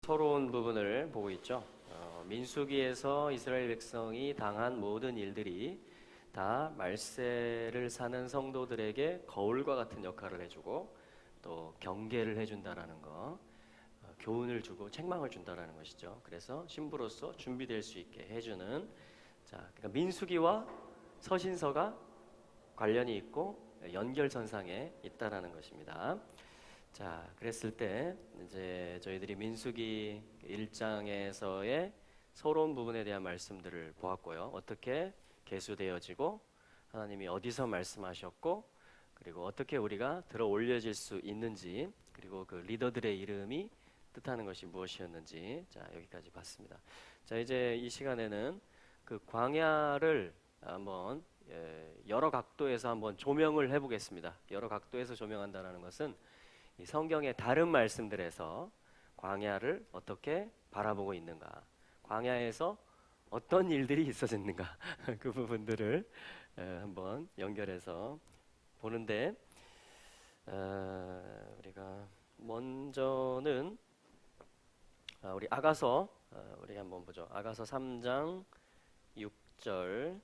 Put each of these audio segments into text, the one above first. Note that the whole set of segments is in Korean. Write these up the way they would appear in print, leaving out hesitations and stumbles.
서러운 부분을 보고 있죠. 민수기에서 이스라엘 백성이 당한 모든 일들이 다 말세를 사는 성도들에게 거울과 같은 역할을 해주고 또 경계를 해준다라는 거, 교훈을 주고 책망을 준다라는 것이죠. 그래서 신부로서 준비될 수 있게 해주는, 그러니까 민수기와 서신서가 관련이 있고 연결선상에 있다라는 것입니다. 그랬을 때 이제 저희들이 민수기 1장에서의 서러운 부분에 대한 말씀들을 보았고요. 어떻게 계수되어지고 하나님이 어디서 말씀하셨고 그리고 어떻게 우리가 들어 올려질 수 있는지, 그리고 그 리더들의 이름이 뜻하는 것이 무엇이었는지 여기까지 봤습니다. 이제 이 시간에는 그 광야를 한번 여러 각도에서 한번 조명을 해보겠습니다. 여러 각도에서 조명한다는 것은 이 성경의 다른 말씀들에서 광야를 어떻게 바라보고 있는가, 광야에서 어떤 일들이 있어졌는가 그 부분들을 한번 연결해서 보는데, 우리가 먼저는 우리 아가서 우리 한번 보죠. 아가서 3장 6절,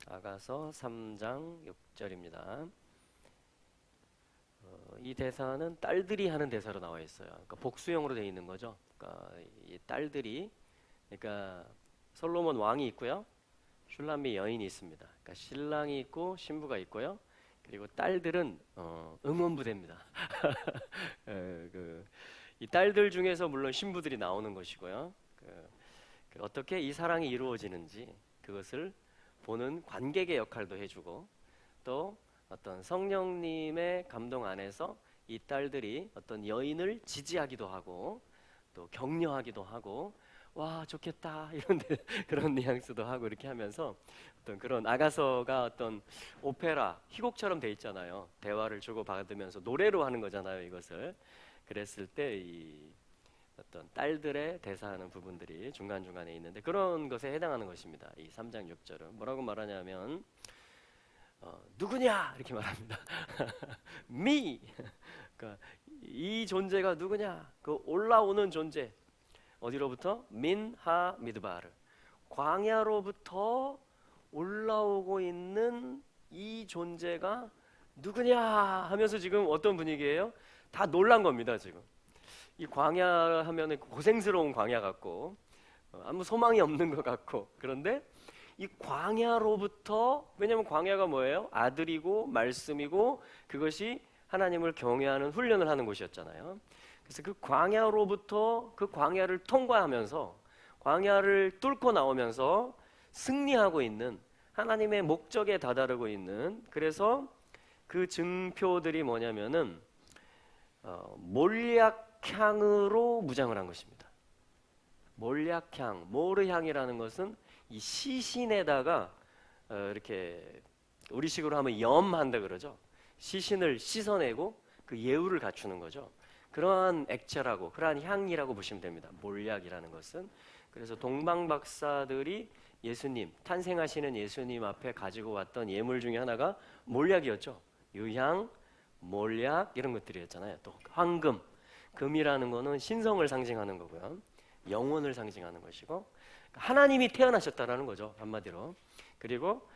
아가서 3장 6절입니다. 이 대사는 딸들이 하는 대사로 나와 있어요. 그러니까 복수형으로 되어 있는 거죠. 그러니까 이 딸들이, 그러니까 솔로몬 왕이 있고요, 슐람미 여인이 있습니다. 그러니까 신랑이 있고 신부가 있고요, 그리고 딸들은 응원부대입니다. 이 딸들 중에서 물론 신부들이 나오는 것이고요. 어떻게 이 사랑이 이루어지는지 그것을 보는 관객의 역할도 해주고, 또 어떤 성령님의 감동 안에서 이 딸들이 어떤 여인을 지지하기도 하고 또 격려하기도 하고, 와 좋겠다 이런 그런 뉘앙스도 하고, 이렇게 하면서 어떤 그런 아가서가 어떤 오페라 희곡처럼 돼 있잖아요. 대화를 주고 받으면서 노래로 하는 거잖아요, 이것을. 그랬을 때 이 어떤 딸들의 대사하는 부분들이 중간중간에 있는데 그런 것에 해당하는 것입니다. 이 3장 6절은 뭐라고 말하냐면 누구냐 이렇게 말합니다. me. 그러니까 이 존재가 누구냐, 그 올라오는 존재, 어디로부터? 민하 미드바르, 광야로부터 올라오고 있는 이 존재가 누구냐 하면서 지금 어떤 분위기예요? 다 놀란 겁니다. 지금 이 광야 하면은 고생스러운 광야 같고 아무 소망이 없는 것 같고, 그런데 이 광야로부터, 왜냐하면 광야가 뭐예요? 아들이고 말씀이고 그것이 하나님을 경외하는 훈련을 하는 곳이었잖아요. 그래서 그 광야로부터, 그 광야를 통과하면서, 광야를 뚫고 나오면서 승리하고 있는, 하나님의 목적에 다다르고 있는, 그래서 그 증표들이 뭐냐면은 몰약향으로 무장을 한 것입니다. 몰약향, 모르향이라는 것은 이 시신에다가 이렇게 우리식으로 하면 염한다 그러죠. 시신을 씻어내고 그 예우를 갖추는 거죠. 그러한 액체라고, 그러한 향이라고 보시면 됩니다. 몰약이라는 것은. 그래서 동방 박사들이 예수님, 탄생하시는 예수님 앞에 가지고 왔던 예물 중에 하나가 몰약이었죠. 유향, 몰약 이런 것들이었잖아요. 또 황금, 금이라는 거는 신성을 상징하는 거고요, 영혼을 상징하는 것이고, 하나님이 태어나셨다라는 거죠, 한마디로. 그리고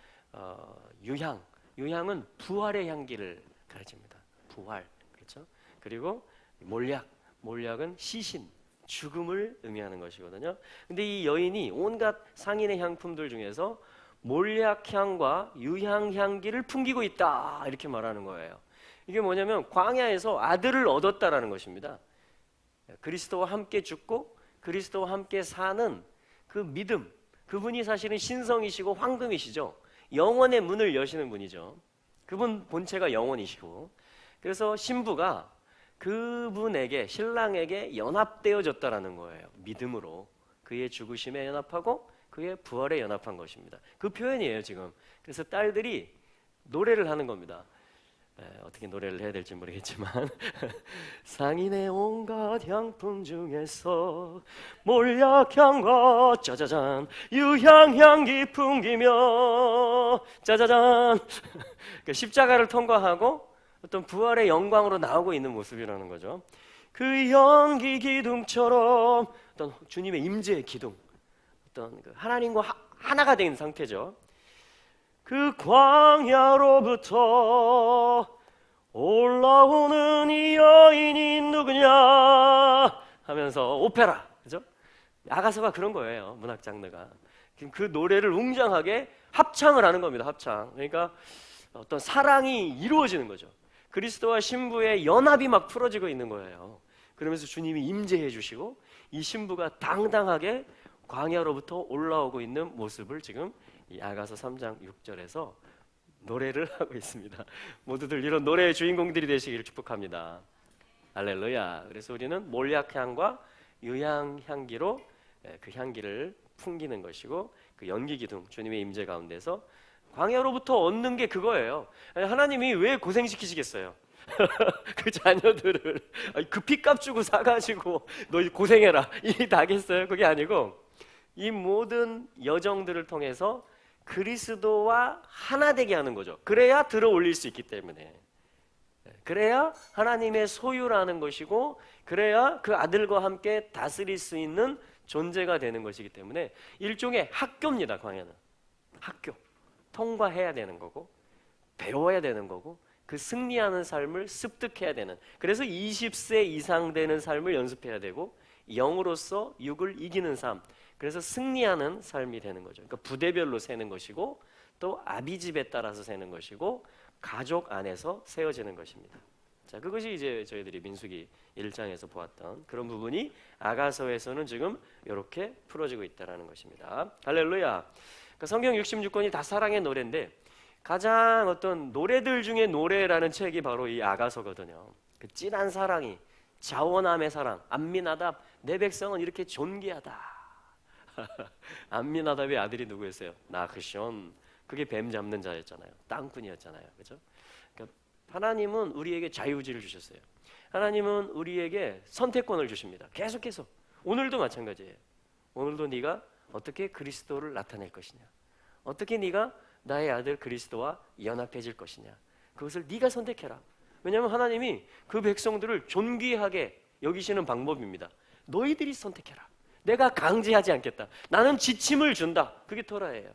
유향, 유향은 부활의 향기를 가르칩니다. 부활, 그렇죠? 그리고 몰약, 몰약은 시신, 죽음을 의미하는 것이거든요. 근데 이 여인이 온갖 상인의 향품들 중에서 몰약향과 유향 향기를 풍기고 있다 이렇게 말하는 거예요. 이게 뭐냐면 광야에서 아들을 얻었다라는 것입니다. 그리스도와 함께 죽고 그리스도와 함께 사는 그 믿음, 그분이 사실은 신성이시고 황금이시죠. 영원의 문을 여시는 분이죠. 그분 본체가 영원이시고, 그래서 신부가 그분에게, 신랑에게 연합되어졌다라는 거예요. 믿음으로 그의 죽으심에 연합하고 그의 부활에 연합한 것입니다. 그 표현이에요 지금. 그래서 딸들이 노래를 하는 겁니다. 어떻게 노래를 해야 될지 모르겠지만 상인의 온갖 향품 중에서 몰약향과 짜자잔 유향향기 풍기며 짜자잔 십자가를 통과하고 어떤 부활의 영광으로 나오고 있는 모습이라는 거죠. 그 연기 기둥처럼 어떤 주님의 임재의 기둥, 어떤 그 하나님과 하나가 된 상태죠. 그 광야로부터 올라오는 이 여인이 누구냐 하면서 오페라, 그죠? 아가서가 그런 거예요. 문학 장르가 그 노래를 웅장하게 합창을 하는 겁니다. 합창. 그러니까 어떤 사랑이 이루어지는 거죠. 그리스도와 신부의 연합이 막 풀어지고 있는 거예요. 그러면서 주님이 임재해 주시고 이 신부가 당당하게 광야로부터 올라오고 있는 모습을 지금 이 아가서 3장 6절에서 노래를 하고 있습니다. 모두들 이런 노래의 주인공들이 되시기를 축복합니다. 할렐루야. 그래서 우리는 몰약향과 유향향기로 그 향기를 풍기는 것이고, 그 연기기둥, 주님의 임재 가운데서 광야로부터 얻는 게 그거예요. 하나님이 왜 고생시키시겠어요? 그 자녀들을 그 핏값 주고 사가지고 너 고생해라 이 다겠어요? 그게 아니고 이 모든 여정들을 통해서 그리스도와 하나 되게 하는 거죠. 그래야 들어 올릴 수 있기 때문에, 그래야 하나님의 소유라는 것이고, 그래야 그 아들과 함께 다스릴 수 있는 존재가 되는 것이기 때문에 일종의 학교입니다. 광야는 학교, 통과해야 되는 거고 배워야 되는 거고, 그 승리하는 삶을 습득해야 되는, 그래서 20세 이상 되는 삶을 연습해야 되고, 영으로서 육을 이기는 삶, 그래서 승리하는 삶이 되는 거죠. 그러니까 부대별로 세는 것이고, 또 아비집에 따라서 세는 것이고, 가족 안에서 세워지는 것입니다. 자, 그것이 이제 저희들이 민수기 1장에서 보았던 그런 부분이 아가서에서는 지금 이렇게 풀어지고 있다는 것입니다. 할렐루야. 그러니까 성경 66권이 다 사랑의 노래인데, 가장 어떤 노래들 중에 노래라는 책이 바로 이 아가서거든요. 그 진한 사랑이, 자원함의 사랑. 암미나답, 내 백성은 이렇게 존귀하다. 암미나답의 아들이 누구였어요? 나크션. 그게 뱀 잡는 자였잖아요. 땅꾼이었잖아요. 그렇죠? 그러니까 하나님은 우리에게 자유의지를 주셨어요. 하나님은 우리에게 선택권을 주십니다. 계속해서. 오늘도 마찬가지예요. 오늘도 네가 어떻게 그리스도를 나타낼 것이냐, 어떻게 네가 나의 아들 그리스도와 연합해질 것이냐, 그것을 네가 선택해라. 왜냐하면 하나님이 그 백성들을 존귀하게 여기시는 방법입니다. 너희들이 선택해라. 내가 강제하지 않겠다. 나는 지침을 준다. 그게 토라예요.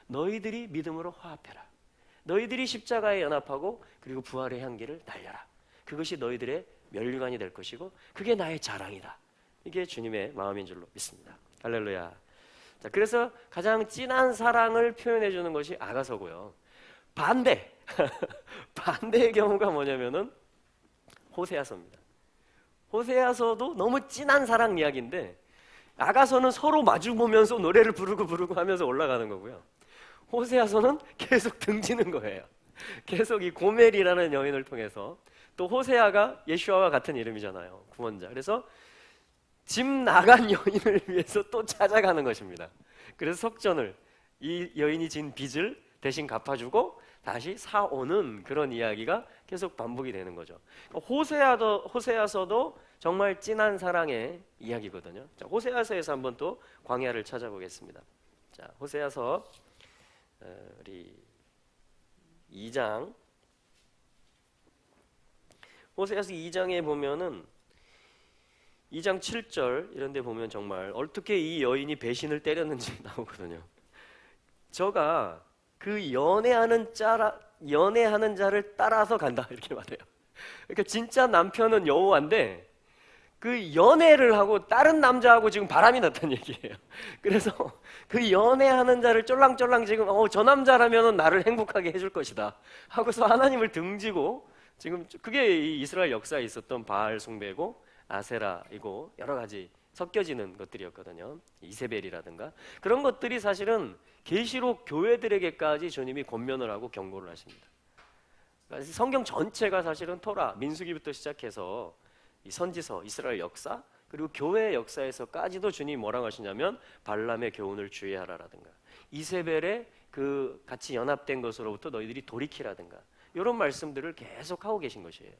너희들이 믿음으로 화합해라. 너희들이 십자가에 연합하고 그리고 부활의 향기를 날려라. 그것이 너희들의 면류관이 될 것이고, 그게 나의 자랑이다. 이게 주님의 마음인 줄로 믿습니다. 할렐루야. 자, 그래서 가장 진한 사랑을 표현해 주는 것이 아가서고요. 반대 반대의 경우가 뭐냐면은 호세아서입니다. 호세아서도 너무 진한 사랑 이야기인데, 아가서는 서로 마주 보면서 노래를 부르고 하면서 올라가는 거고요. 호세아서는 계속 등지는 거예요. 계속 이 고멜이라는 여인을 통해서, 또 호세아가 예수아와 같은 이름이잖아요. 구원자. 그래서 집 나간 여인을 위해서 또 찾아가는 것입니다. 그래서 석전을, 이 여인이 진 빚을 대신 갚아주고 다시 사오는 그런 이야기가 계속 반복이 되는 거죠. 호세아서도 정말 진한 사랑의 이야기거든요. 자, 호세아서에서 한번 또 광야를 찾아보겠습니다. 자, 호세아서 우리 2장, 호세아서 2장에 보면은 2장 7절 이런 데 보면 정말 어떻게 이 여인이 배신을 때렸는지 나오거든요. 저가 그 연애하는 자를 따라서 간다 이렇게 말해요. 그러니까 진짜 남편은 여호와인데 그 연애를 하고 다른 남자하고 지금 바람이 났다는 얘기예요. 그래서 그 연애하는 자를 쫄랑쫄랑 지금 저 남자라면 나를 행복하게 해줄 것이다 하고서 하나님을 등지고, 지금 그게 이 이스라엘 역사에 있었던 바알 숭배고 아세라이고 여러 가지 섞여지는 것들이었거든요. 이세벨이라든가 그런 것들이 사실은 계시록 교회들에게까지 주님이 권면을 하고 경고를 하십니다. 그러니까 성경 전체가 사실은 토라, 민수기부터 시작해서 이 선지서, 이스라엘 역사, 그리고 교회의 역사에서까지도 주님이 뭐라고 하시냐면 발람의 교훈을 주의하라라든가, 이세벨의 그 같이 연합된 것으로부터 너희들이 돌이키라든가, 이런 말씀들을 계속 하고 계신 것이에요.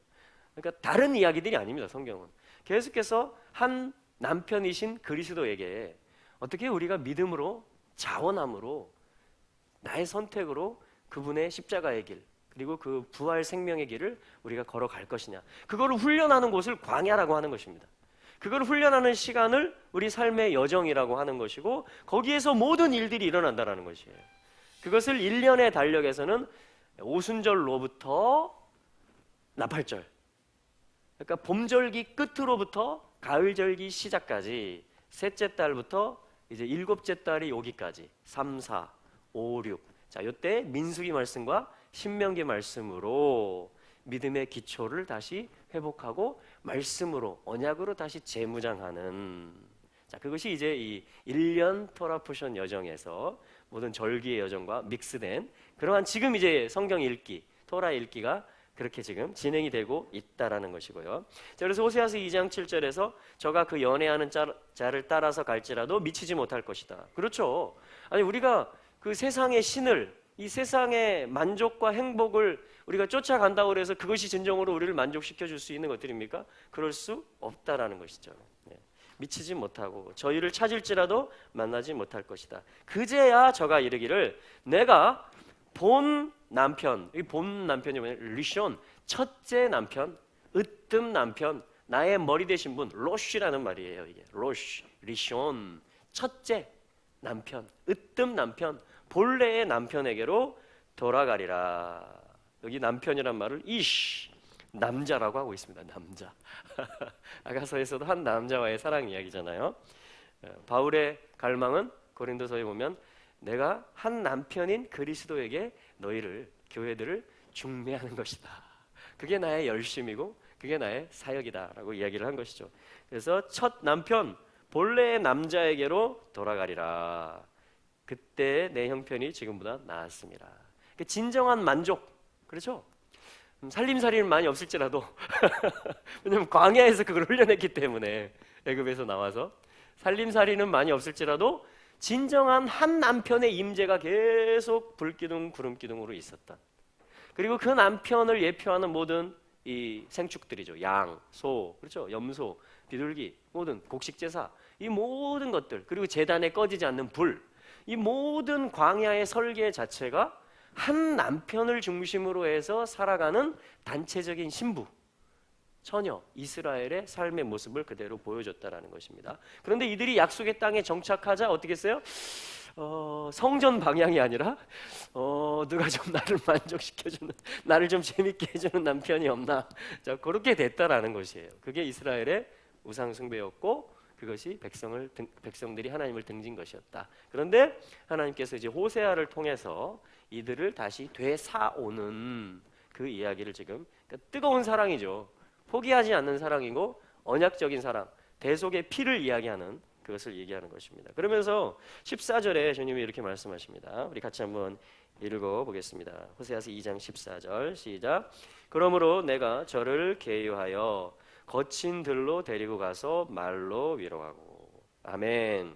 그러니까 다른 이야기들이 아닙니다. 성경은 계속해서 한 남편이신 그리스도에게 어떻게 우리가 믿음으로, 자원함으로, 나의 선택으로 그분의 십자가의 길, 그리고 그 부활 생명의 길을 우리가 걸어갈 것이냐, 그거를 훈련하는 곳을 광야라고 하는 것입니다. 그걸 훈련하는 시간을 우리 삶의 여정이라고 하는 것이고, 거기에서 모든 일들이 일어난다는 것이에요. 그것을 1년의 달력에서는 오순절로부터 나팔절, 그러니까 봄절기 끝으로부터 가을절기 시작까지 셋째 달부터 이제 일곱째 달이 오기까지 3, 4, 5, 6. 자, 이때 민수기 말씀과 신명기 말씀으로 믿음의 기초를 다시 회복하고 말씀으로 언약으로 다시 재무장하는, 자, 그것이 이제 이 1년 토라 포션 여정에서 모든 절기의 여정과 믹스된 그러한 지금 이제 성경 읽기, 토라 읽기가 그렇게 지금 진행이 되고 있다라는 것이고요. 자, 그래서 호세아서 2장 7절에서 저가 그 연애하는 자를 따라서 갈지라도 미치지 못할 것이다. 그렇죠. 아니, 우리가 그 세상의 신을, 이 세상의 만족과 행복을 우리가 쫓아간다고 해서 그것이 진정으로 우리를 만족시켜 줄 수 있는 것들입니까? 그럴 수 없다라는 것이죠. 네. 미치지 못하고 저희를 찾을지라도 만나지 못할 것이다. 그제야 저가 이르기를 내가 본 남편, 이 본 남편이 뭐냐? 리숀, 첫째 남편, 으뜸 남편, 나의 머리 되신 분, 로쉬라는 말이에요. 이게 로쉬, 리숀, 첫째 남편, 으뜸 남편, 본래의 남편에게로 돌아가리라. 여기 남편이란 말을 이쉬, 남자라고 하고 있습니다. 남자. 아가서에서도 한 남자와의 사랑 이야기잖아요. 바울의 갈망은 고린도서에 보면 내가 한 남편인 그리스도에게 너희를, 교회들을 중매하는 것이다. 그게 나의 열심이고 그게 나의 사역이다라고 이야기를 한 것이죠. 그래서 첫 남편, 본래의 남자에게로 돌아가리라. 그때 내 형편이 지금보다 나았습니다. 진정한 만족, 그렇죠? 살림살이는 많이 없을지라도 왜냐면 광야에서 그걸 훈련했기 때문에, 애굽에서 나와서 살림살이는 많이 없을지라도 진정한 한 남편의 임재가 계속 불기둥 구름기둥으로 있었다. 그리고 그 남편을 예표하는 모든 이 생축들이죠. 양, 소, 그렇죠? 염소, 비둘기, 모든 곡식제사, 이 모든 것들, 그리고 제단에 꺼지지 않는 불, 이 모든 광야의 설계 자체가 한 남편을 중심으로 해서 살아가는 단체적인 신부, 처녀 이스라엘의 삶의 모습을 그대로 보여줬다라는 것입니다. 그런데 이들이 약속의 땅에 정착하자 어떻게 했어요? 성전 방향이 아니라 누가 좀 나를 만족시켜주는, 나를 좀 재밌게 해주는 남편이 없나? 자, 그렇게 됐다라는 것이에요. 그게 이스라엘의 우상 숭배였고 그것이 백성들이 하나님을 등진 것이었다. 그런데 하나님께서 이제 호세아를 통해서 이들을 다시 되사오는 그 이야기를 지금, 그러니까 뜨거운 사랑이죠. 포기하지 않는 사랑이고 언약적인 사랑, 대속의 피를 이야기하는 그것을 얘기하는 것입니다. 그러면서 14절에 주님이 이렇게 말씀하십니다. 우리 같이 한번 읽어보겠습니다. 호세아서 2장 14절 시작. 그러므로 내가 저를 계유하여 거친 들로 데리고 가서 말로 위로하고. 아멘.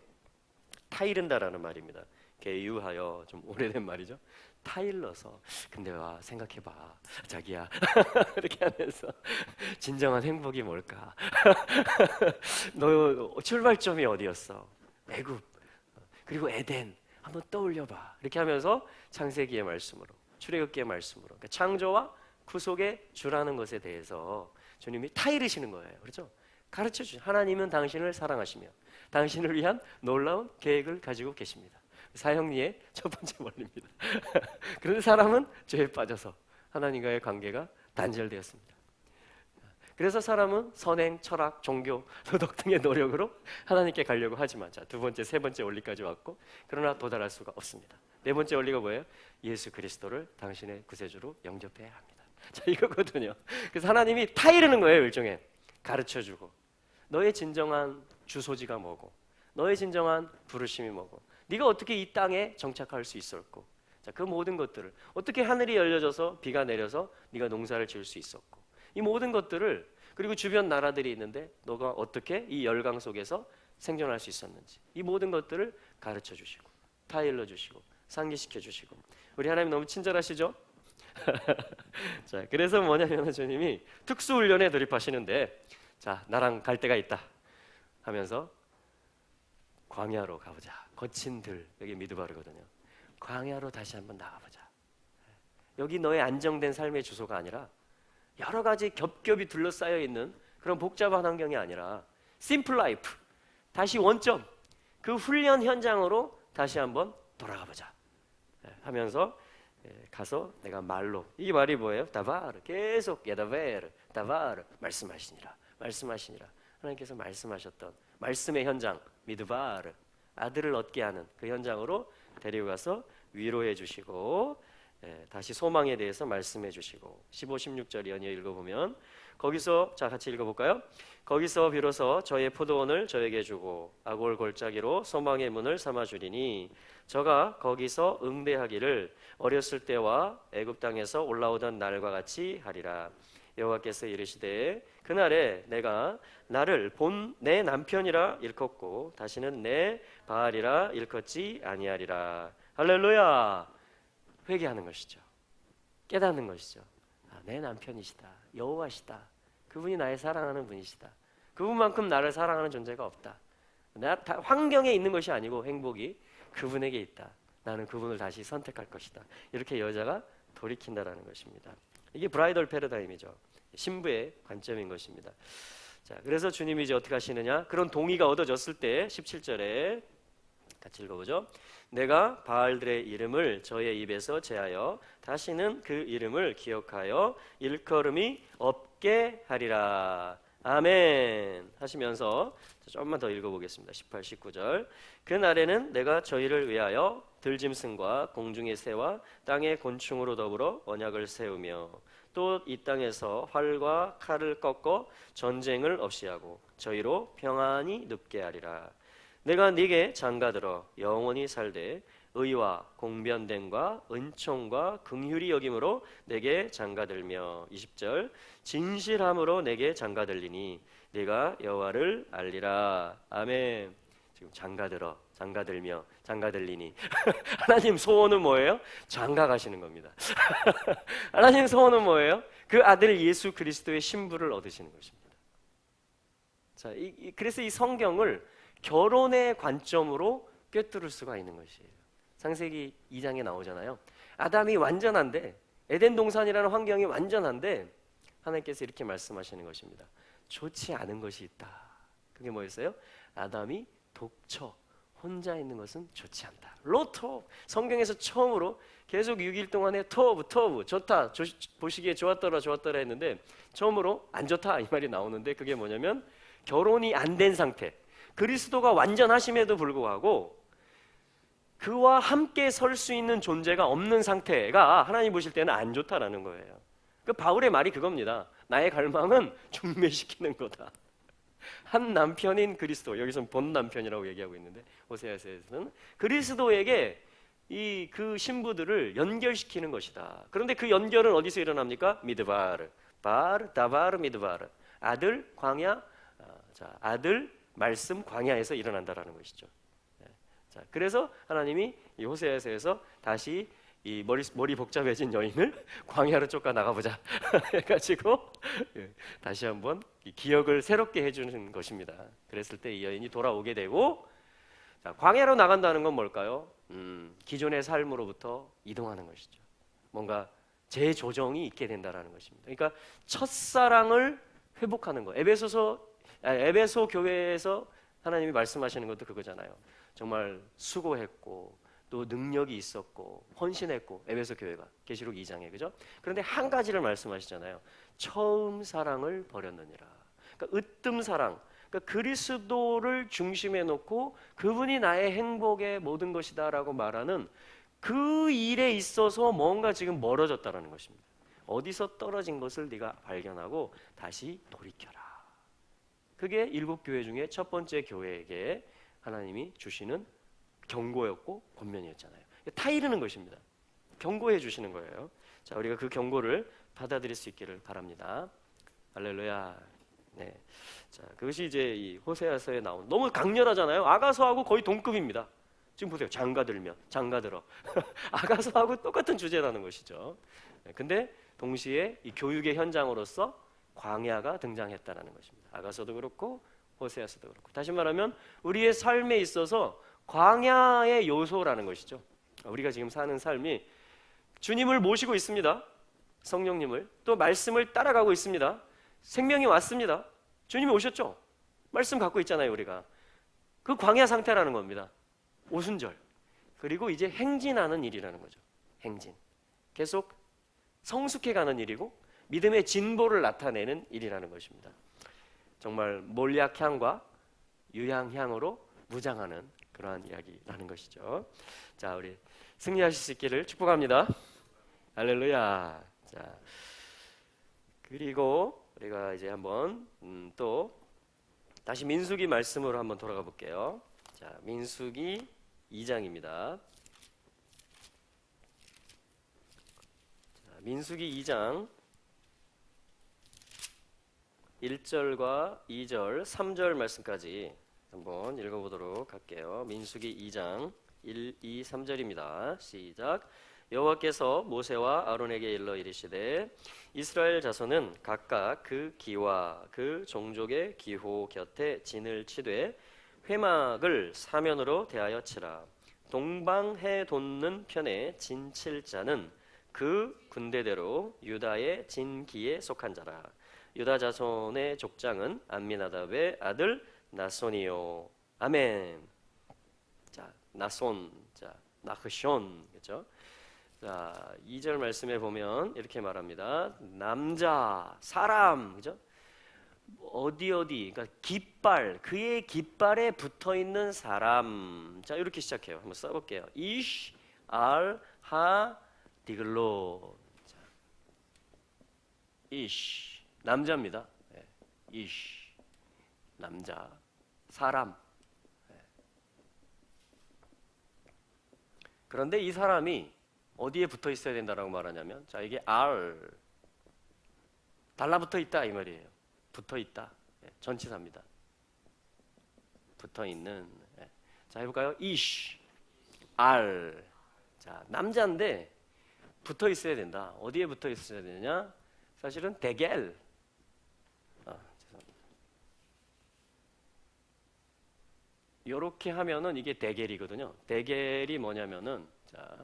타이른다라는 말입니다. 계유하여, 좀 오래된 말이죠. 타일러서, 근데 와 생각해봐 자기야 이렇게 하면서 진정한 행복이 뭘까? 너 출발점이 어디였어? 애굽, 그리고 에덴 한번 떠올려봐. 이렇게 하면서 창세기의 말씀으로, 출애굽기의 말씀으로, 그러니까 창조와 구속의 주라는 것에 대해서 주님이 타이르시는 거예요. 그렇죠? 가르쳐 주신, 하나님은 당신을 사랑하시며 당신을 위한 놀라운 계획을 가지고 계십니다. 사형리의 첫 번째 원리입니다. 그런데 사람은 죄에 빠져서 하나님과의 관계가 단절되었습니다. 그래서 사람은 선행, 철학, 종교, 도덕 등의 노력으로 하나님께 가려고 하지만, 자, 두 번째, 세 번째 원리까지 왔고, 그러나 도달할 수가 없습니다. 네 번째 원리가 뭐예요? 예수 그리스도를 당신의 구세주로 영접해야 합니다. 자, 이거거든요. 그래서 하나님이 타이르는 거예요. 일종의 가르쳐주고, 너의 진정한 주소지가 뭐고, 너의 진정한 부르심이 뭐고, 네가 어떻게 이 땅에 정착할 수 있었고, 자, 그 모든 것들을 어떻게 하늘이 열려져서 비가 내려서 네가 농사를 지을 수 있었고, 이 모든 것들을, 그리고 주변 나라들이 있는데 너가 어떻게 이 열강 속에서 생존할 수 있었는지, 이 모든 것들을 가르쳐 주시고 타일러 주시고 상기시켜 주시고. 우리 하나님 너무 친절하시죠? 자, 그래서 뭐냐면 주님이 특수훈련에 돌입하시는데, 자, 나랑 갈 데가 있다 하면서 광야로 가보자. 거친 들, 여기 미드바르거든요. 광야로 다시 한번 나가보자. 여기 너의 안정된 삶의 주소가 아니라 여러 가지 겹겹이 둘러싸여 있는 그런 복잡한 환경이 아니라 심플 라이프, 다시 원점, 그 훈련 현장으로 다시 한번 돌아가 보자 하면서 가서 내가 말로, 이 말이 뭐예요? 다바르, 계속 예다베르, 다바르, 말씀하시니라, 말씀하시니라. 하나님께서 말씀하셨던 말씀의 현장, 미드바르, 아들을 얻게 하는 그 현장으로 데리고 가서 위로해 주시고 다시 소망에 대해서 말씀해 주시고 15, 16절 연이어 읽어보면 거기서, 자 같이 읽어볼까요? 거기서 비로소 저의 포도원을 저에게 주고 아골 골짜기로 소망의 문을 삼아 주리니 저가 거기서 응대하기를 어렸을 때와 애굽 땅에서 올라오던 날과 같이 하리라. 여호와께서 이르시되 그날에 내가 나를 본 내 남편이라 일컫고 다시는 내 바알이라 일컫지 아니하리라. 할렐루야. 회개하는 것이죠. 깨닫는 것이죠. 아, 내 남편이시다. 여호와시다. 그분이 나의 사랑하는 분이시다. 그분만큼 나를 사랑하는 존재가 없다. 환경에 있는 것이 아니고 행복이 그분에게 있다. 나는 그분을 다시 선택할 것이다. 이렇게 여자가 돌이킨다라는 것입니다. 이게 브라이덜 패러다임이죠. 신부의 관점인 것입니다. 자, 그래서 주님이 이제 어떻게 하시느냐? 그런 동의가 얻어졌을 때 17절에 같이 읽어보죠. 내가 바알들의 이름을 저의 입에서 제하여 다시는 그 이름을 기억하여 일컬음이 없게 하리라. 아멘 하시면서 조금만 더 읽어보겠습니다. 18, 19절. 그날에는 내가 저희를 위하여 들짐승과 공중의 새와 땅의 곤충으로 더불어 언약을 세우며 또 이 땅에서 활과 칼을 꺾어 전쟁을 없이 하고 저희로 평안히 눕게 하리라. 내가 네게 장가들어 영원히 살되 의와 공변됨과 은총과 긍휼이 여김으로 내게 장가들며 20절 진실함으로 내게 장가들리니 네가 여호와를 알리라. 아멘. 지금 장가들어, 장가들며, 장가들리니 하나님 소원은 뭐예요? 장가 가시는 겁니다. 하나님 소원은 뭐예요? 그 아들 예수 그리스도의 신부를 얻으시는 것입니다. 자, 그래서 이 성경을 결혼의 관점으로 꿰뚫을 수가 있는 것이에요. 창세기 2장에 나오잖아요. 아담이 완전한데, 에덴 동산이라는 환경이 완전한데 하나님께서 이렇게 말씀하시는 것입니다. 좋지 않은 것이 있다. 그게 뭐였어요? 아담이 독처, 혼자 있는 것은 좋지 않다. 로토, 성경에서 처음으로 계속 6일 동안에 토브, 좋다, 보시기에 좋았더라 했는데 처음으로 안 좋다 이 말이 나오는데 그게 뭐냐면 결혼이 안 된 상태, 그리스도가 완전하심에도 불구하고 그와 함께 설 수 있는 존재가 없는 상태가 하나님 보실 때는 안 좋다라는 거예요. 그 바울의 말이 그겁니다. 나의 갈망은 중매시키는 거다. 한 남편인 그리스도, 여기서는 본 남편이라고 얘기하고 있는데 호세아서에서는 그리스도에게 그 신부들을 연결시키는 것이다. 그런데 그 연결은 어디서 일어납니까? 미드바르, 다바르 미드바르. 아들 광야, 아들 말씀 광야에서 일어난다라는 것이죠. 자, 그래서 하나님이 이 호세아서에서 다시 이 머리 복잡해진 여인을 광야로 쫓아 나가보자 해가지고 다시 한번 기억을 새롭게 해주는 것입니다. 그랬을 때 이 여인이 돌아오게 되고, 자, 광야로 나간다는 건 뭘까요? 기존의 삶으로부터 이동하는 것이죠. 뭔가 재조정이 있게 된다라는 것입니다. 그러니까 첫사랑을 회복하는 거. 에베소 교회에서 하나님이 말씀하시는 것도 그거잖아요. 정말 수고했고 또 능력이 있었고 헌신했고, 에베소 교회가 계시록 2장에, 그죠? 그런데 한 가지를 말씀하시잖아요. 처음 사랑을 버렸느니라. 그러니까 으뜸 사랑, 그러니까 그리스도를 중심에 놓고 그분이 나의 행복의 모든 것이다라고 말하는 그 일에 있어서 뭔가 지금 멀어졌다라는 것입니다. 어디서 떨어진 것을 네가 발견하고 다시 돌이켜라. 그게 7교회 중에 첫 번째 교회에게 하나님이 주시는 경고였고 권면이었잖아요. 타 이르는 것입니다. 경고해 주시는 거예요. 자, 우리가 그 경고를 받아들일 수 있기를 바랍니다. 할렐루야. 네. 자, 그것이 이제 이 호세아서에 나온, 너무 강렬하잖아요. 아가서하고 거의 동급입니다. 지금 보세요. 장가들며, 장가들어. 아가서하고 똑같은 주제라는 것이죠. 네, 근데 동시에 이 교육의 현장으로서 광야가 등장했다라는 것입니다. 아가서도 그렇고 호세아서도 그렇고. 다시 말하면 우리의 삶에 있어서 광야의 요소라는 것이죠. 우리가 지금 사는 삶이 주님을 모시고 있습니다. 성령님을. 또 말씀을 따라가고 있습니다. 생명이 왔습니다. 주님이 오셨죠? 말씀 갖고 있잖아요, 우리가. 그 광야 상태라는 겁니다. 오순절. 그리고 이제 행진하는 일이라는 거죠. 행진. 계속 성숙해가는 일이고 믿음의 진보를 나타내는 일이라는 것입니다. 정말 몰약향과 유향향으로 무장하는 그러한 이야기라는 것이죠. 자, 우리 승리하실 수 있기를 축복합니다. 할렐루야. 자, 그리고 우리가 이제 한번 또 다시 민수기 말씀으로 한번 돌아가 볼게요. 자, 민수기 2장입니다. 자, 민수기 2장 1절과 2절, 3절 말씀까지 한번 읽어보도록 할게요. 민수기 2장 1, 2, 3절입니다. 시작. 여호와께서 모세와 아론에게 일러 이르시되 이스라엘 자손은 각각 그 기와 그 종족의 기호 곁에 진을 치되 회막을 사면으로 대하여 치라. 동방해 돋는 편에 진칠 자는 그 군대대로 유다의 진기에 속한 자라. 유다 자손의 족장은 암미나답의 아들 나손이요. 아멘. 자, 나손, 자, 나흐숀, 그렇죠? 자, 2절 말씀에 보면 이렇게 말합니다. 남자, 사람, 그죠? 어디, 그러니까 깃발, 그의 깃발에 붙어 있는 사람. 자, 이렇게 시작해요. 한번 써볼게요. 이시, 알, 하, 디글로. 자, 이시, 남자입니다. 네. 이시, 남자, 사람. 네. 그런데 이 사람이 어디에 붙어 있어야 된다라고 말하냐면, 자, 이게 R 달라붙어 있다 이 말이에요. 붙어 있다. 네, 전치사입니다. 붙어 있는. 네. 자, 해볼까요? 이시 R. 자, 남자인데 붙어 있어야 된다. 어디에 붙어 있어야 되냐? 사실은 데겔. 죄송합니다. 이렇게 하면은 이게 데겔이거든요. 데겔이 뭐냐면은, 자,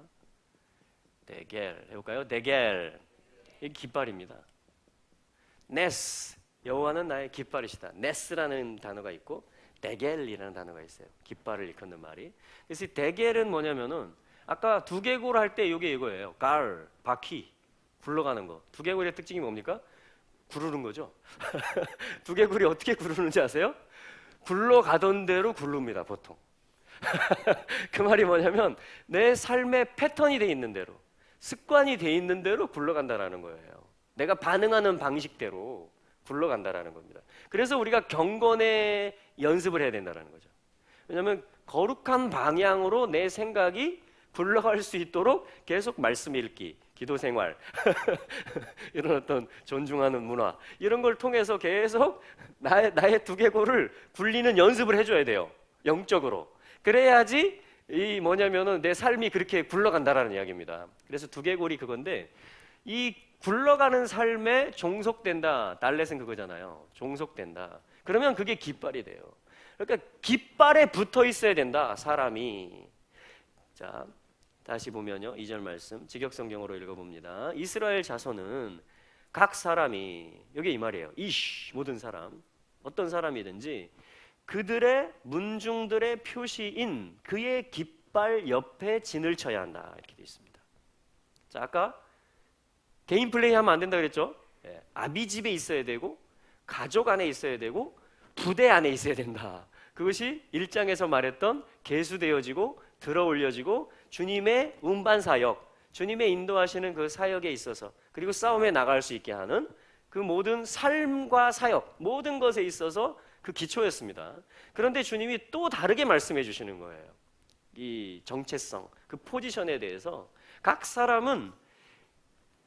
데겔 해볼까요? 데겔. 이게 깃발입니다. 네스, 여호와는 나의 깃발이시다. 네스라는 단어가 있고 데겔이라는 단어가 있어요. 깃발을 일컫는 말이. 그래서 이 데겔은 뭐냐면은 아까 두개골 할 때 이게 이거예요. 갈, 바퀴, 굴러가는 거. 두개골의 특징이 뭡니까? 구르는 거죠. 두개골이 어떻게 구르는지 아세요? 굴러가던 대로 굴릅니다, 보통. 그 말이 뭐냐면 내 삶의 패턴이 돼 있는 대로, 습관이 돼 있는 대로 굴러간다라는 거예요. 내가 반응하는 방식대로 굴러간다라는 겁니다. 그래서 우리가 경건의 연습을 해야 된다라는 거죠. 왜냐하면 거룩한 방향으로 내 생각이 굴러갈 수 있도록 계속 말씀 읽기, 기도 생활, 이런 어떤 존중하는 문화, 이런 걸 통해서 계속 나의 두개골을 굴리는 연습을 해줘야 돼요. 영적으로. 그래야지 이 뭐냐면은 내 삶이 그렇게 굴러간다라는 이야기입니다. 그래서 두개골이 그건데, 이 굴러가는 삶에 종속된다. 달렛은 그거잖아요. 종속된다. 그러면 그게 깃발이 돼요. 그러니까 깃발에 붙어 있어야 된다, 사람이. 자, 다시 보면요, 2절 말씀 직역성경으로 읽어봅니다. 이스라엘 자손은 각 사람이, 여기 이 말이에요. 이시, 모든 사람, 어떤 사람이든지 그들의 문중들의 표시인 그의 깃발 옆에 진을 쳐야 한다, 이렇게 되어 있습니다. 자, 아까 개인 플레이 하면 안 된다 그랬죠? 예, 아비 집에 있어야 되고 가족 안에 있어야 되고 부대 안에 있어야 된다. 그것이 1장에서 말했던 계수되어지고 들어 올려지고 주님의 운반 사역, 주님의 인도하시는 그 사역에 있어서, 그리고 싸움에 나갈 수 있게 하는 그 모든 삶과 사역, 모든 것에 있어서 그 기초였습니다. 그런데 주님이 또 다르게 말씀해 주시는 거예요. 이 정체성, 그 포지션에 대해서 각 사람은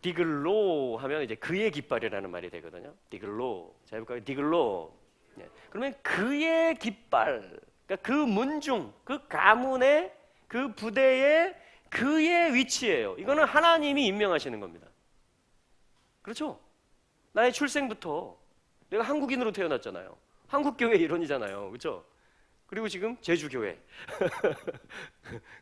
디글로 하면 이제 그의 깃발이라는 말이 되거든요. 디글로. 자, 해볼까요? 디글로. 네. 그러면 그의 깃발, 그러니까 그 문중, 그 가문의 그 부대의 그의 위치예요. 이거는 하나님이 임명하시는 겁니다. 그렇죠? 나의 출생부터 내가 한국인으로 태어났잖아요. 한국교회 일원이잖아요. 그렇죠? 그리고 지금 제주교회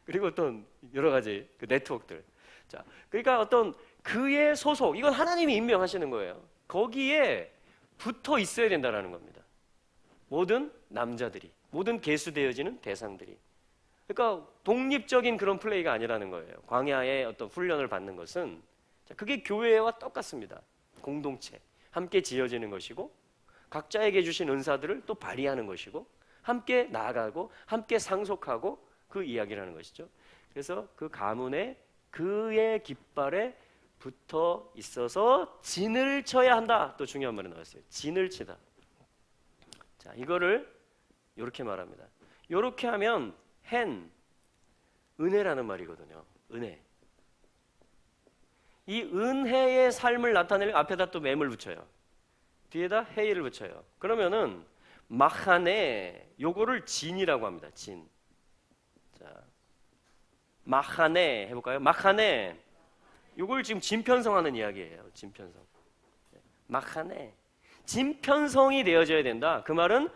그리고 어떤 여러 가지 그 네트워크들, 자, 그러니까 어떤 그의 소속, 이건 하나님이 임명하시는 거예요. 거기에 붙어 있어야 된다라는 겁니다. 모든 남자들이, 모든 계수되어지는 대상들이. 그러니까 독립적인 그런 플레이가 아니라는 거예요. 광야의 어떤 훈련을 받는 것은 그게 교회와 똑같습니다. 공동체, 함께 지어지는 것이고 각자에게 주신 은사들을 또 발휘하는 것이고 함께 나아가고 함께 상속하고 그 이야기라는 것이죠. 그래서 그 가문에 그의 깃발에 붙어 있어서 진을 쳐야 한다. 또 중요한 말이 나왔어요. 진을 치다. 자, 이거를 이렇게 말합니다. 이렇게 하면 헨, 은혜라는 말이거든요. 은혜. 이 은혜의 삶을 나타내면 앞에다 또 맴을 붙여요. 뒤에다 헤이를 붙여요. 그러면은 마하네, 요거를 진이라고 합니다. 진. 자, 마하네 해볼까요? 마하네. 요걸 지금 진편성하는 이야기예요. 진편성. 마하네. 진편성이 되어져야 된다. 그 말은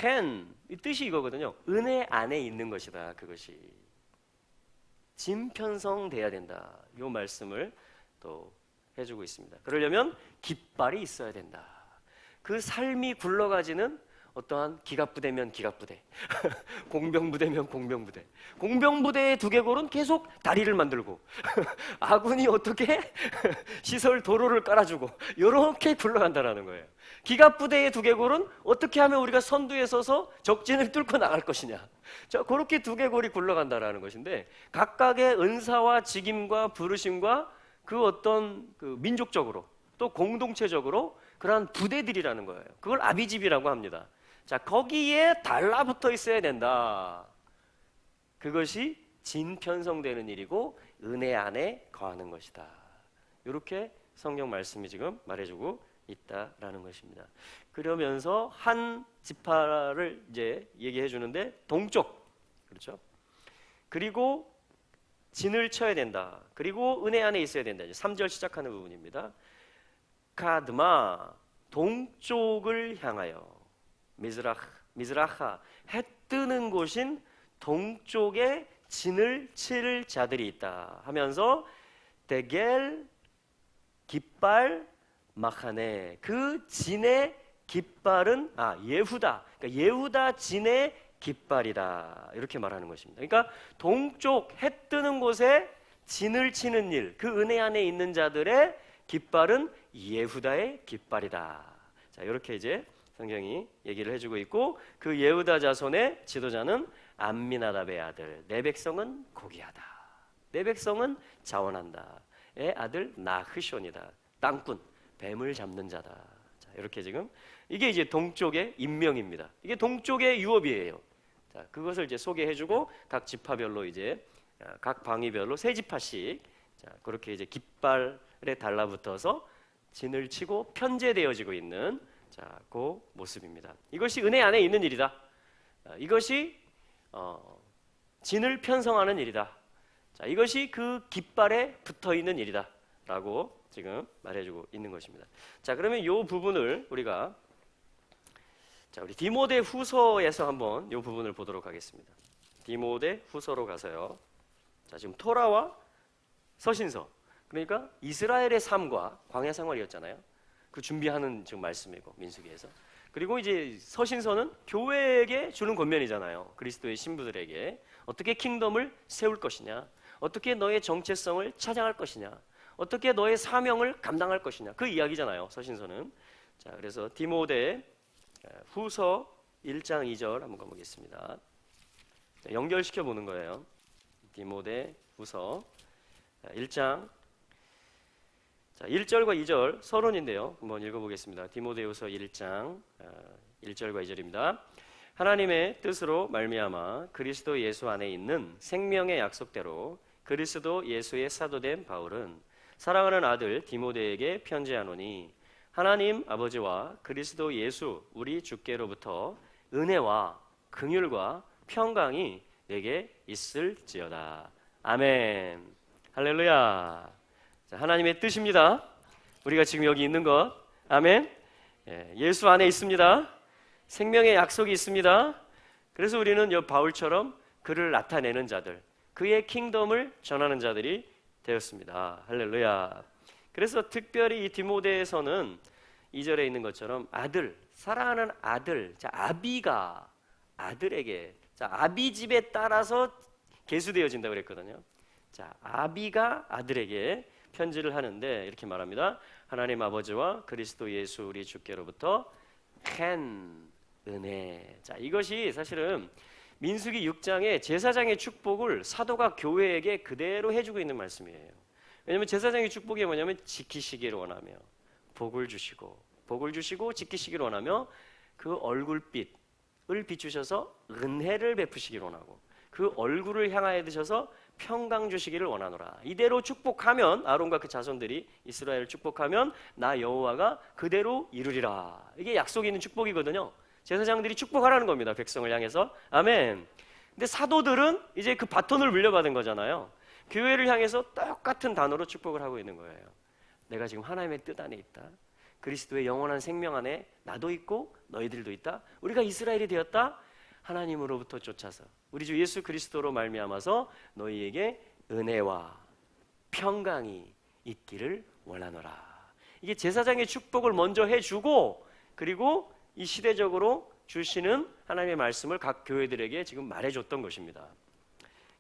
헨, 이 뜻이 이거거든요. 은혜 안에 있는 것이다. 그것이 진편성돼야 된다. 요 말씀을 또 해주고 있습니다. 그러려면 깃발이 있어야 된다. 그 삶이 굴러가지는 어떠한 기갑부대면 기갑부대, 공병부대면 공병부대. 공병부대의 두개골은 계속 다리를 만들고 아군이 어떻게 시설 도로를 깔아주고 이렇게 굴러간다는 거예요. 기갑부대의 두개골은 어떻게 하면 우리가 선두에 서서 적진을 뚫고 나갈 것이냐. 자, 그렇게 두개골이 굴러간다는 것인데 각각의 은사와 직임과 부르심과 그 어떤 그 민족적으로 또 공동체적으로 그러한 부대들이라는 거예요. 그걸 아비집이라고 합니다. 자, 거기에 달라붙어 있어야 된다. 그것이 진편성되는 일이고 은혜 안에 거하는 것이다. 이렇게 성경 말씀이 지금 말해주고 있다라는 것입니다. 그러면서 한 지파를 이제 얘기해 주는데 동쪽, 그렇죠? 그리고 진을 쳐야 된다. 그리고 은혜 안에 있어야 된다. 3절 시작하는 부분입니다. 카드마, 동쪽을 향하여. 미즈라하, 해 뜨는 곳인 동쪽에 진을 칠 자들이 있다 하면서 데겔 깃발 마하네, 그 진의 깃발은 예후다, 그러니까 예후다 진의 깃발이다, 이렇게 말하는 것입니다. 그러니까 동쪽 해 뜨는 곳에 진을 치는 일, 그 은혜 안에 있는 자들의 깃발은 예후다의 깃발이다. 자, 이렇게 이제 성경이 얘기를 해주고 있고, 그 예후다 자손의 지도자는 암미나답의 아들, 내 백성은 고귀하다, 내 백성은 자원한다, 의 아들 나흐숑이다, 땅꾼, 뱀을 잡는 자다. 자, 이렇게 지금 이게 이제 동쪽의 임명입니다. 이게 동쪽의 유업이에요. 자, 그것을 이제 소개해주고 각 지파별로 이제 각 방위별로 세 지파씩, 자, 그렇게 이제 깃발에 달라붙어서 진을 치고 편제되어지고 있는, 자, 그 모습입니다. 이것이 은혜 안에 있는 일이다. 이것이 진을 편성하는 일이다. 자, 이것이 그 깃발에 붙어 있는 일이다라고 지금 말해주고 있는 것입니다. 자, 그러면 이 부분을 우리가, 자, 우리 디모데 후서에서 한번 이 부분을 보도록 하겠습니다. 디모데 후서로 가서요. 자, 지금 토라와 서신서, 그러니까 이스라엘의 삶과 광야 생활이었잖아요. 그 준비하는 지금 말씀이고, 민수기에서. 그리고 이제 서신서는 교회에게 주는 권면이잖아요. 그리스도의 신부들에게 어떻게 킹덤을 세울 것이냐, 어떻게 너의 정체성을 찾아갈 것이냐, 어떻게 너의 사명을 감당할 것이냐, 그 이야기잖아요, 서신서는. 자, 그래서 디모데 후서 1장 2절 한번 가보겠습니다. 연결시켜 보는 거예요. 디모데 후서 1장, 자, 1절과 2절 서론인데요. 한번 읽어보겠습니다. 디모데후서 1장 1절과 2절입니다. 하나님의 뜻으로 말미암아 그리스도 예수 안에 있는 생명의 약속대로 그리스도 예수의 사도된 바울은 사랑하는 아들 디모데에게 편지하노니, 하나님 아버지와 그리스도 예수 우리 주께로부터 은혜와 긍휼과 평강이 내게 있을지어다. 아멘. 할렐루야. 자, 하나님의 뜻입니다. 우리가 지금 여기 있는 것. 아멘. 예수 안에 있습니다. 생명의 약속이 있습니다. 그래서 우리는 여 바울처럼 그를 나타내는 자들, 그의 킹덤을 전하는 자들이 되었습니다. 할렐루야. 그래서 특별히 이 디모데에서는 2절에 있는 것처럼 아들, 사랑하는 아들, 자 아비가 아들에게, 자 아비 집에 따라서 계수되어진다고 그랬거든요. 자 아비가 아들에게 편지를 하는데 이렇게 말합니다. 하나님 아버지와 그리스도 예수 우리 주께로부터 큰 은혜. 자 이것이 사실은 민수기 6장의 제사장의 축복을 사도가 교회에게 그대로 해주고 있는 말씀이에요. 왜냐하면 제사장의 축복이 뭐냐면 지키시기를 원하며 복을 주시고 지키시기를 원하며 그 얼굴빛을 비추셔서 은혜를 베푸시기를 원하고 그 얼굴을 향하여 드셔서 평강 주시기를 원하노라. 이대로 축복하면 아론과 그 자손들이 이스라엘을 축복하면 나 여호와가 그대로 이루리라. 이게 약속이 있는 축복이거든요. 제사장들이 축복하라는 겁니다. 백성을 향해서. 아멘. 근데 사도들은 이제 그 바톤을 물려받은 거잖아요. 교회를 향해서 똑같은 단어로 축복을 하고 있는 거예요. 내가 지금 하나님의 뜻 안에 있다. 그리스도의 영원한 생명 안에 나도 있고 너희들도 있다. 우리가 이스라엘이 되었다. 하나님으로부터 쫓아서 우리 주 예수 그리스도로 말미암아서 너희에게 은혜와 평강이 있기를 원하노라. 이게 제사장의 축복을 먼저 해주고 그리고 이 시대적으로 주시는 하나님의 말씀을 각 교회들에게 지금 말해줬던 것입니다.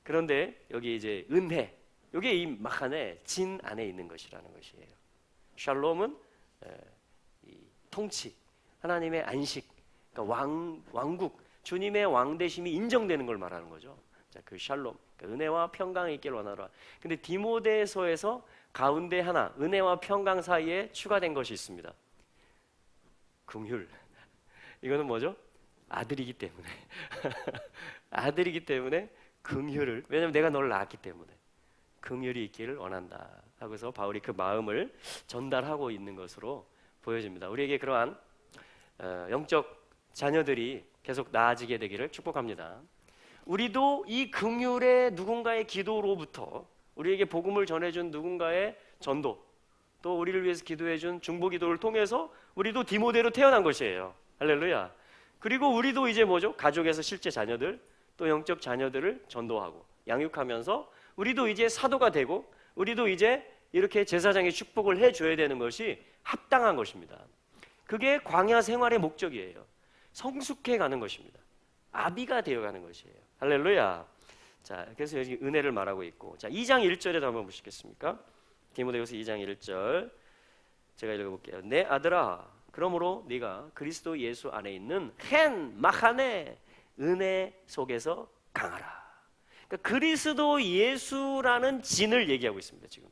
그런데 여기 이제 은혜, 이게 이 마칸의 진 안에 있는 것이라는 것이에요. 샬롬은 이 통치, 하나님의 안식, 그러니까 왕국, 주님의 왕되심이 인정되는 걸 말하는 거죠. 자, 그 샬롬, 그러니까 은혜와 평강이 있기를 원하노라. 근데 디모데서에서 가운데 하나, 은혜와 평강 사이에 추가된 것이 있습니다. 긍휼. 이거는 뭐죠? 아들이기 때문에 아들이기 때문에 긍휼을, 왜냐하면 내가 너를 낳았기 때문에 긍휼이 있기를 원한다 하고서 바울이 그 마음을 전달하고 있는 것으로 보여집니다. 우리에게 그러한 영적 자녀들이 계속 나아지게 되기를 축복합니다. 우리도 이 긍휼의 누군가의 기도로부터 우리에게 복음을 전해준 누군가의 전도, 또 우리를 위해서 기도해준 중보 기도를 통해서 우리도 디모데로 태어난 것이에요. 할렐루야. 그리고 우리도 이제 뭐죠? 가족에서 실제 자녀들, 또 영적 자녀들을 전도하고 양육하면서 우리도 이제 사도가 되고 우리도 이제 이렇게 제사장의 축복을 해줘야 되는 것이 합당한 것입니다. 그게 광야 생활의 목적이에요. 성숙해 가는 것입니다. 아비가 되어가는 것이에요. 할렐루야. 자, 그래서 여기 은혜를 말하고 있고, 자 2장 1절에도 한번 보시겠습니까? 디모데후서 2장 1절 제가 읽어볼게요. 내 아들아, 그러므로 네가 그리스도 예수 안에 있는 헨 마칸의 은혜 속에서 강하라. 그러니까 그리스도 예수라는 진을 얘기하고 있습니다. 지금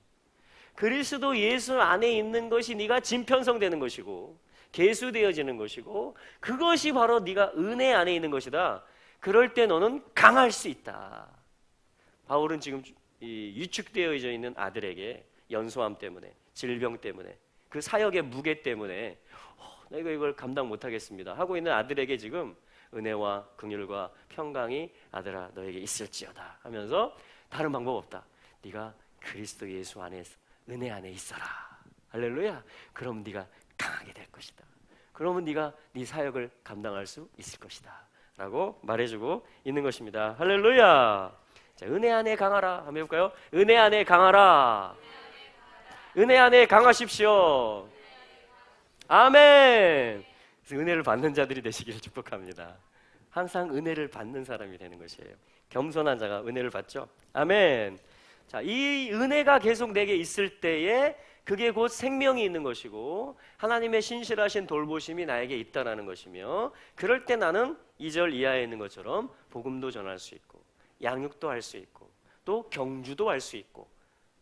그리스도 예수 안에 있는 것이 네가 진편성되는 것이고 계수되어지는 것이고 그것이 바로 네가 은혜 안에 있는 것이다. 그럴 때 너는 강할 수 있다. 바울은 지금 이 위축되어져 있는 아들에게 연소함 때문에, 질병 때문에, 그 사역의 무게 때문에 내가 이걸 감당 못하겠습니다 하고 있는 아들에게 지금 은혜와 긍휼과 평강이 아들아 너에게 있을지어다 하면서 다른 방법 없다. 네가 그리스도 예수 안에서 은혜 안에 있어라. 할렐루야. 그럼 네가 강하게 될 것이다. 그러면 네가 네 사역을 감당할 수 있을 것이다 라고 말해주고 있는 것입니다. 할렐루야. 자, 은혜 안에 강하라 한번 해볼까요? 은혜 안에 강하라. 은혜 안에 강하십시오. 아멘. 그래서 은혜를 받는 자들이 되시기를 축복합니다. 항상 은혜를 받는 사람이 되는 것이에요. 겸손한 자가 은혜를 받죠. 아멘. 자, 이 은혜가 계속 내게 있을 때에 그게 곧 생명이 있는 것이고 하나님의 신실하신 돌보심이 나에게 있다라는 것이며, 그럴 때 나는 2절 이하에 있는 것처럼 복음도 전할 수 있고 양육도 할 수 있고 또 경주도 할 수 있고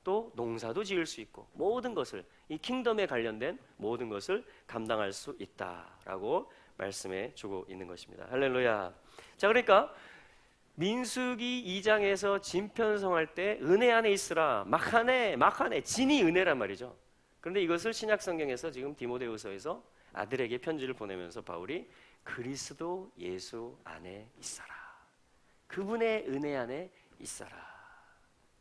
또 농사도 지을 수 있고 모든 것을, 이 킹덤에 관련된 모든 것을 감당할 수 있다라고 말씀해 주고 있는 것입니다. 할렐루야. 자, 그러니까 민수기 2장에서 진편성할 때 은혜 안에 있으라, 마카네 진이 은혜란 말이죠. 그런데 이것을 신약 성경에서 지금 디모데후서에서 아들에게 편지를 보내면서 바울이 그리스도 예수 안에 있어라, 그분의 은혜 안에 있어라.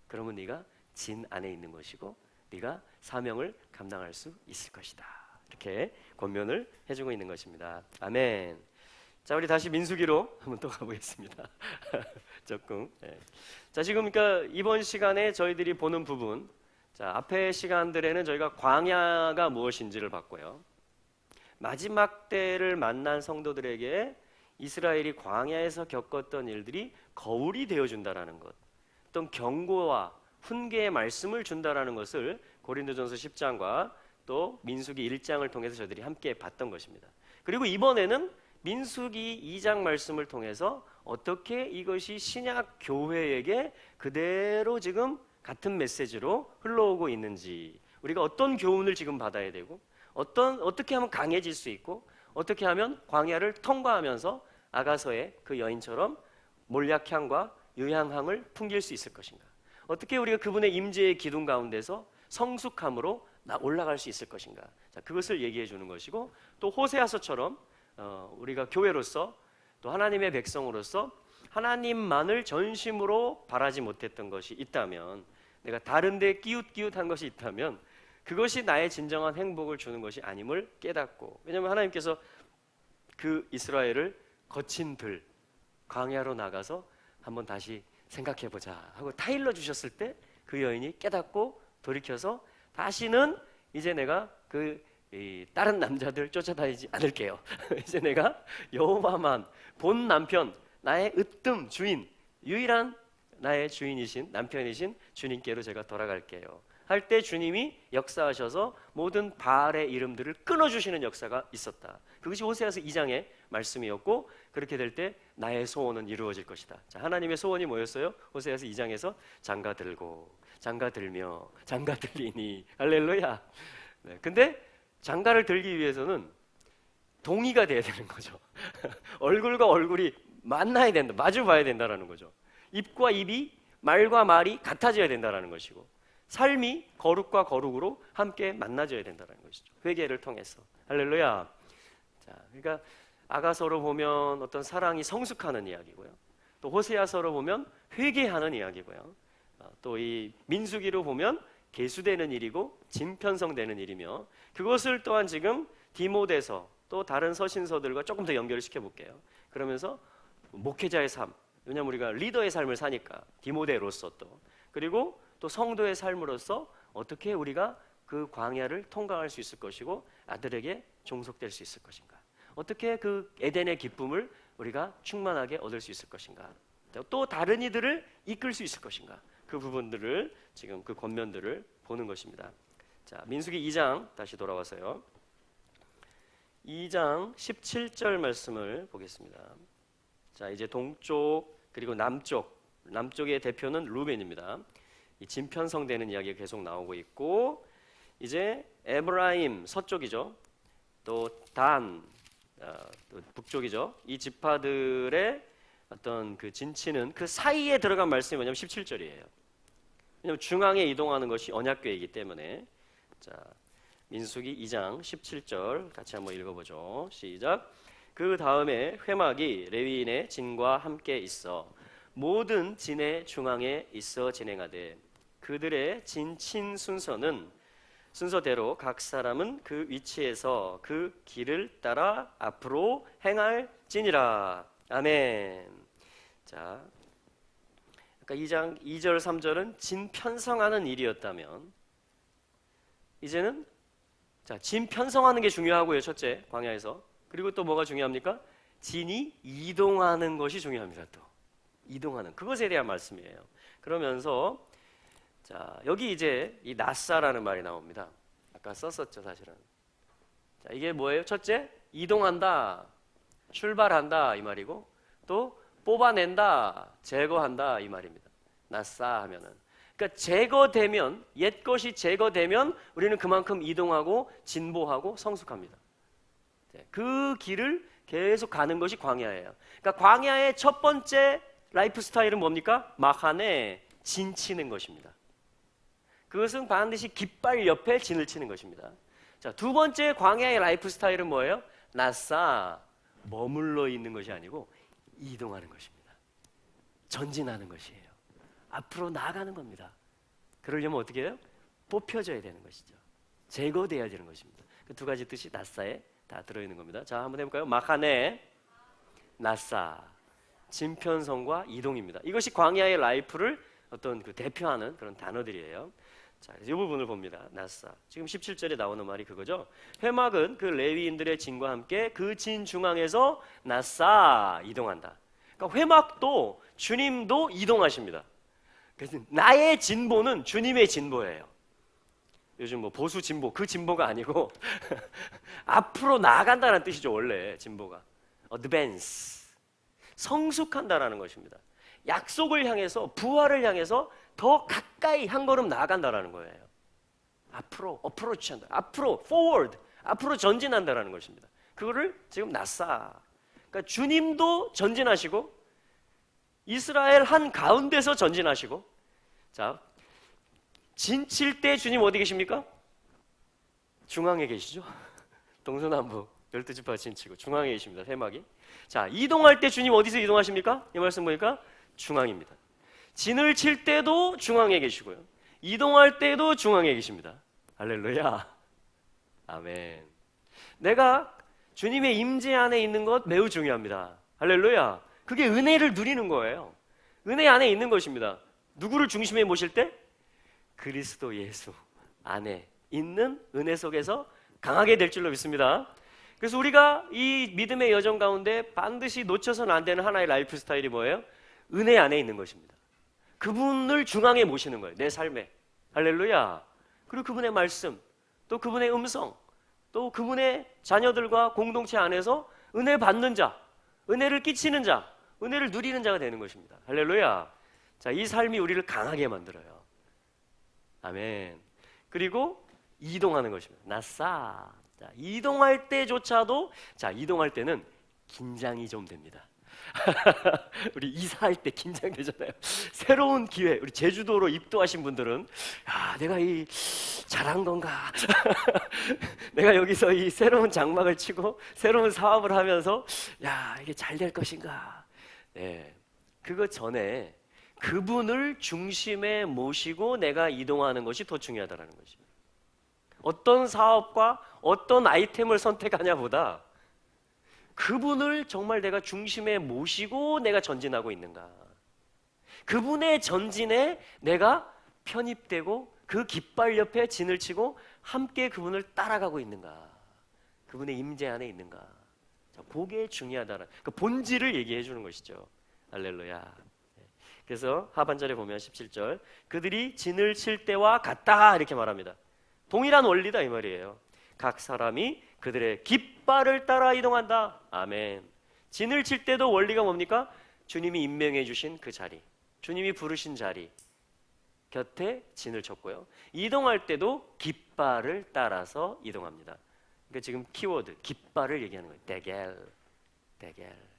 그러면 네가 진 안에 있는 것이고 네가 사명을 감당할 수 있을 것이다. 이렇게 권면을 해주고 있는 것입니다. 아멘. 자, 우리 다시 민수기로 한번 또 가보겠습니다. 조금. 자, 지금 그러니까 이번 시간에 저희들이 보는 부분, 자, 앞의 시간들에는 저희가 광야가 무엇인지를 봤고요. 마지막 때를 만난 성도들에게 이스라엘이 광야에서 겪었던 일들이 거울이 되어준다라는 것, 어떤 경고와 훈계의 말씀을 준다라는 것을 고린도전서 10장과 또 민수기 1장을 통해서 저희들이 함께 봤던 것입니다. 그리고 이번에는 민수기 2장 말씀을 통해서 어떻게 이것이 신약 교회에게 그대로 지금 같은 메시지로 흘러오고 있는지, 우리가 어떤 교훈을 지금 받아야 되고 어떻게 하면 강해질 수 있고 어떻게 하면 광야를 통과하면서 아가서의 그 여인처럼 몰약향과 유향향을 풍길 수 있을 것인가, 어떻게 우리가 그분의 임재의 기둥 가운데서 성숙함으로 올라갈 수 있을 것인가. 자, 그것을 얘기해 주는 것이고, 또 호세아서처럼 우리가 교회로서 또 하나님의 백성으로서 하나님만을 전심으로 바라지 못했던 것이 있다면, 내가 다른 데 끼웃끼웃한 것이 있다면 그것이 나의 진정한 행복을 주는 것이 아님을 깨닫고, 왜냐하면 하나님께서 그 이스라엘을 거친 들 광야로 나가서 한번 다시 생각해보자 하고 타일러 주셨을 때 그 여인이 깨닫고 돌이켜서 다시는 이제 내가 다른 남자들 쫓아다니지 않을게요. 이제 내가 여호와만 본 남편, 나의 으뜸 주인, 유일한 나의 주인이신 남편이신 주님께로 제가 돌아갈게요 할 때 주님이 역사하셔서 모든 바알의 이름들을 끊어주시는 역사가 있었다. 그것이 호세아서 2장의 말씀이었고, 그렇게 될 때 나의 소원은 이루어질 것이다. 자, 하나님의 소원이 뭐였어요? 호세아서 2장에서 장가 들고 장가 들며 장가 들리니 할렐루야. 네, 근데 장가를 들기 위해서는 동의가 돼야 되는 거죠. 얼굴과 얼굴이 만나야 된다, 마주 봐야 된다라는 거죠. 입과 입이, 말과 말이 같아져야 된다라는 것이고, 삶이 거룩과 거룩으로 함께 만나져야 된다는 것이죠. 회개를 통해서. 할렐루야. 자, 그러니까 아가서로 보면 어떤 사랑이 성숙하는 이야기고요. 또 호세아서로 보면 회개하는 이야기고요. 또 이 민수기로 보면 계수되는 일이고 진편성되는 일이며, 그것을 또한 지금 디모데서 또 다른 서신서들과 조금 더 연결을 시켜볼게요. 그러면서 목회자의 삶, 왜냐하면 우리가 리더의 삶을 사니까 디모데로서, 또 그리고 또 성도의 삶으로서 어떻게 우리가 그 광야를 통과할 수 있을 것이고 아들에게 종속될 수 있을 것인가, 어떻게 그 에덴의 기쁨을 우리가 충만하게 얻을 수 있을 것인가, 또 다른 이들을 이끌 수 있을 것인가, 그 부분들을 지금 그 권면들을 보는 것입니다. 자, 민수기 2장 다시 돌아와서요. 2장 17절 말씀을 보겠습니다. 자, 이제 동쪽 그리고 남쪽의 대표는 루벤입니다. 이 진편성되는 이야기가 계속 나오고 있고, 이제 에브라임 서쪽이죠. 또 단 또 북쪽이죠. 이 지파들의 어떤 그 진치는 그 사이에 들어간 말씀이 뭐냐면 17절이에요. 왜냐하면 중앙에 이동하는 것이 언약궤이기 때문에. 자, 민수기 2장 17절 같이 한번 읽어보죠. 시작. 그 다음에 회막이 레위인의 진과 함께 있어 모든 진의 중앙에 있어 진행하되, 그들의 진친 순서대로 각 사람은 그 위치에서 그 길을 따라 앞으로 행할지니라. 아멘. 자, 그러니까 2장 2절 3절은 진 편성하는 일이었다면, 이제는 자, 진 편성하는 게 중요하고요. 첫째, 광야에서. 그리고 또 뭐가 중요합니까? 진이 이동하는 것이 중요합니다. 또 이동하는 그것에 대한 말씀이에요. 그러면서 자, 여기 이제 이 나사라는 말이 나옵니다. 아까 썼었죠, 사실은. 자, 이게 뭐예요? 첫째, 이동한다, 출발한다 이 말이고, 또 뽑아낸다, 제거한다 이 말입니다. 나사 하면은, 그러니까 제거되면, 옛 것이 제거되면 우리는 그만큼 이동하고 진보하고 성숙합니다. 그 길을 계속 가는 것이 광야예요. 그러니까 광야의 첫 번째 라이프 스타일은 뭡니까? 마하네, 진 치는 것입니다. 그것은 반드시 깃발 옆에 진을 치는 것입니다. 자, 두 번째 광야의 라이프 스타일은 뭐예요? 나사, 머물러 있는 것이 아니고 이동하는 것입니다. 전진하는 것이에요. 앞으로 나아가는 겁니다. 그러려면 어떻게 해요? 뽑혀져야 되는 것이죠. 제거돼야 되는 것입니다. 그 두 가지 뜻이 나사에 다 들어있는 겁니다. 자, 한번 해볼까요? 마하네, 나사, 진편성과 이동입니다. 이것이 광야의 라이프를 어떤 그 대표하는 그런 단어들이에요. 자, 이 부분을 봅니다. 나사. 지금 17절에 나오는 말이 그거죠. 회막은 그 레위인들의 진과 함께 그 진 중앙에서 나사 이동한다. 그러니까 회막도 주님도 이동하십니다. 그래서 나의 진보는 주님의 진보예요. 요즘 뭐 보수 진보, 그 진보가 아니고 앞으로 나아간다는 뜻이죠. 원래 진보가 advance, 성숙한다라는 것입니다. 약속을 향해서, 부활을 향해서 더 가까이 한 걸음 나아간다라는 거예요. 앞으로 approach한다, 앞으로 forward, 앞으로 전진한다라는 것입니다. 그거를 지금 나사, 그러니까 주님도 전진하시고 이스라엘 한 가운데서 전진하시고, 자, 진칠 때 주님 어디 계십니까? 중앙에 계시죠. 동서남북 12지파 진치고 중앙에 계십니다. 회막이. 자, 이동할 때 주님 어디서 이동하십니까? 이 말씀 보니까 중앙입니다. 진을 칠 때도 중앙에 계시고요, 이동할 때도 중앙에 계십니다. 할렐루야, 아멘. 내가 주님의 임재 안에 있는 것 매우 중요합니다. 할렐루야. 그게 은혜를 누리는 거예요. 은혜 안에 있는 것입니다. 누구를 중심에 모실 때? 그리스도 예수 안에 있는 은혜 속에서 강하게 될 줄로 믿습니다. 그래서 우리가 이 믿음의 여정 가운데 반드시 놓쳐서는 안 되는 하나의 라이프 스타일이 뭐예요? 은혜 안에 있는 것입니다. 그분을 중앙에 모시는 거예요. 내 삶에. 할렐루야. 그리고 그분의 말씀, 또 그분의 음성, 또 그분의 자녀들과 공동체 안에서 은혜 받는 자, 은혜를 끼치는 자, 은혜를 누리는 자가 되는 것입니다. 할렐루야. 자, 이 삶이 우리를 강하게 만들어요. 아멘. 그리고 이동하는 것입니다. 나사. 자, 이동할 때조차도, 자, 이동할 때는 긴장이 좀 됩니다. 우리 이사할 때 긴장되잖아요. 새로운 기회, 우리 제주도로 입도하신 분들은, 야, 내가 이 잘한 건가? 내가 여기서 이 새로운 장막을 치고 새로운 사업을 하면서, 야, 이게 잘 될 것인가? 네, 그거 전에 그분을 중심에 모시고 내가 이동하는 것이 더 중요하다는 것입니다. 어떤 사업과 어떤 아이템을 선택하냐보다 그분을 정말 내가 중심에 모시고 내가 전진하고 있는가, 그분의 전진에 내가 편입되고 그 깃발 옆에 진을 치고 함께 그분을 따라가고 있는가, 그분의 임재 안에 있는가. 자, 그게 중요하다는 그 본질을 얘기해 주는 것이죠. 할렐루야. 그래서 하반절에 보면 17절, 그들이 진을 칠 때와 같다 이렇게 말합니다. 동일한 원리다 이 말이에요. 각 사람이 그들의 깃발을 따라 이동한다. 아멘. 진을 칠 때도 원리가 뭡니까? 주님이 임명해 주신 그 자리, 주님이 부르신 자리 곁에 진을 쳤고요, 이동할 때도 깃발을 따라서 이동합니다. 그러니까 지금 키워드 깃발을 얘기하는 거예요. 데겔, 데겔.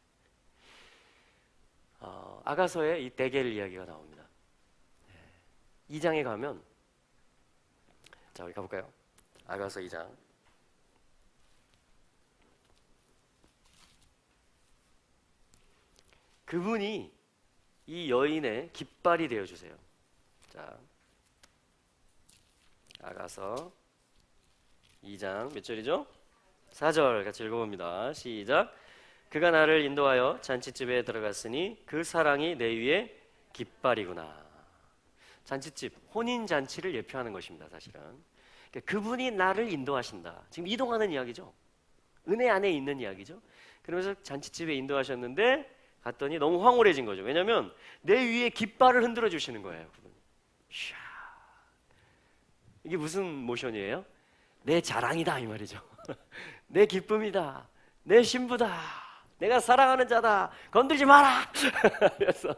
아가서에 이 데겔 이야기가 나옵니다. 2장에 가면, 자, 우리 가볼까요? 아가서 2장. 그분이 이 여인의 깃발이 되어주세요. 자, 아가서 2장 몇 절이죠? 4절 같이 읽어봅니다. 시작. 그가 나를 인도하여 잔치집에 들어갔으니 그 사랑이 내 위에 깃발이구나. 잔치집, 혼인잔치를 예표하는 것입니다. 사실은 그분이 나를 인도하신다. 지금 이동하는 이야기죠. 은혜 안에 있는 이야기죠. 그러면서 잔치집에 인도하셨는데 갔더니 너무 황홀해진 거죠. 왜냐하면 내 위에 깃발을 흔들어 주시는 거예요. 그분이. 샤. 이게 무슨 모션이에요? 내 자랑이다 이 말이죠. 내 기쁨이다, 내 신부다, 내가 사랑하는 자다, 건들지 마라. 그래서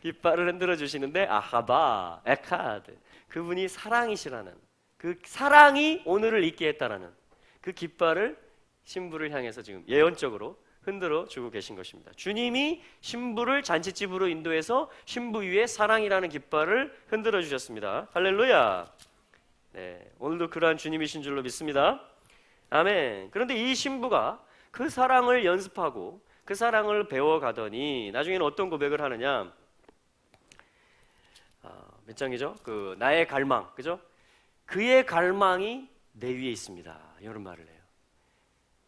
깃발을 흔들어 주시는데, 아하바, 에카드, 그분이 사랑이시라는, 그 사랑이 오늘을 있게 했다라는 그 깃발을 신부를 향해서 지금 예언적으로 흔들어 주고 계신 것입니다. 주님이 신부를 잔치집으로 인도해서 신부 위에 사랑이라는 깃발을 흔들어 주셨습니다. 할렐루야. 네, 오늘도 그러한 주님이신 줄로 믿습니다. 아멘. 그런데 이 신부가 그 사랑을 연습하고 그 사랑을 배워가더니 나중에는 어떤 고백을 하느냐? 몇 장이죠? 그 나의 갈망, 그죠? 그의 갈망이 내 위에 있습니다. 이런 말을 해요.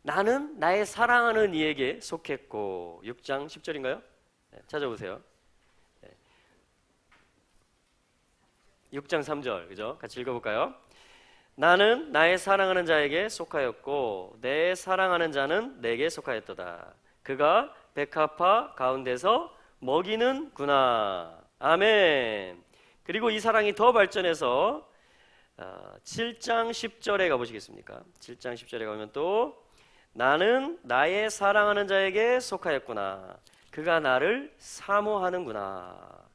나는 나의 사랑하는 이에게 속했고, 6장 10절인가요? 네, 찾아보세요. 네. 6장 3절, 그죠? 같이 읽어볼까요? 나는 나의 사랑하는 자에게 속하였고 내 사랑하는 자는 내게 속하였도다. 그가 백합화 가운데서 먹이는구나. 아멘. 그리고 이 사랑이 더 발전해서 7장 10절에 가보시겠습니까? 7장 10절에 가면 또 나는 나의 사랑하는 자에게 속하였구나. 그가 나를 사모하는구나.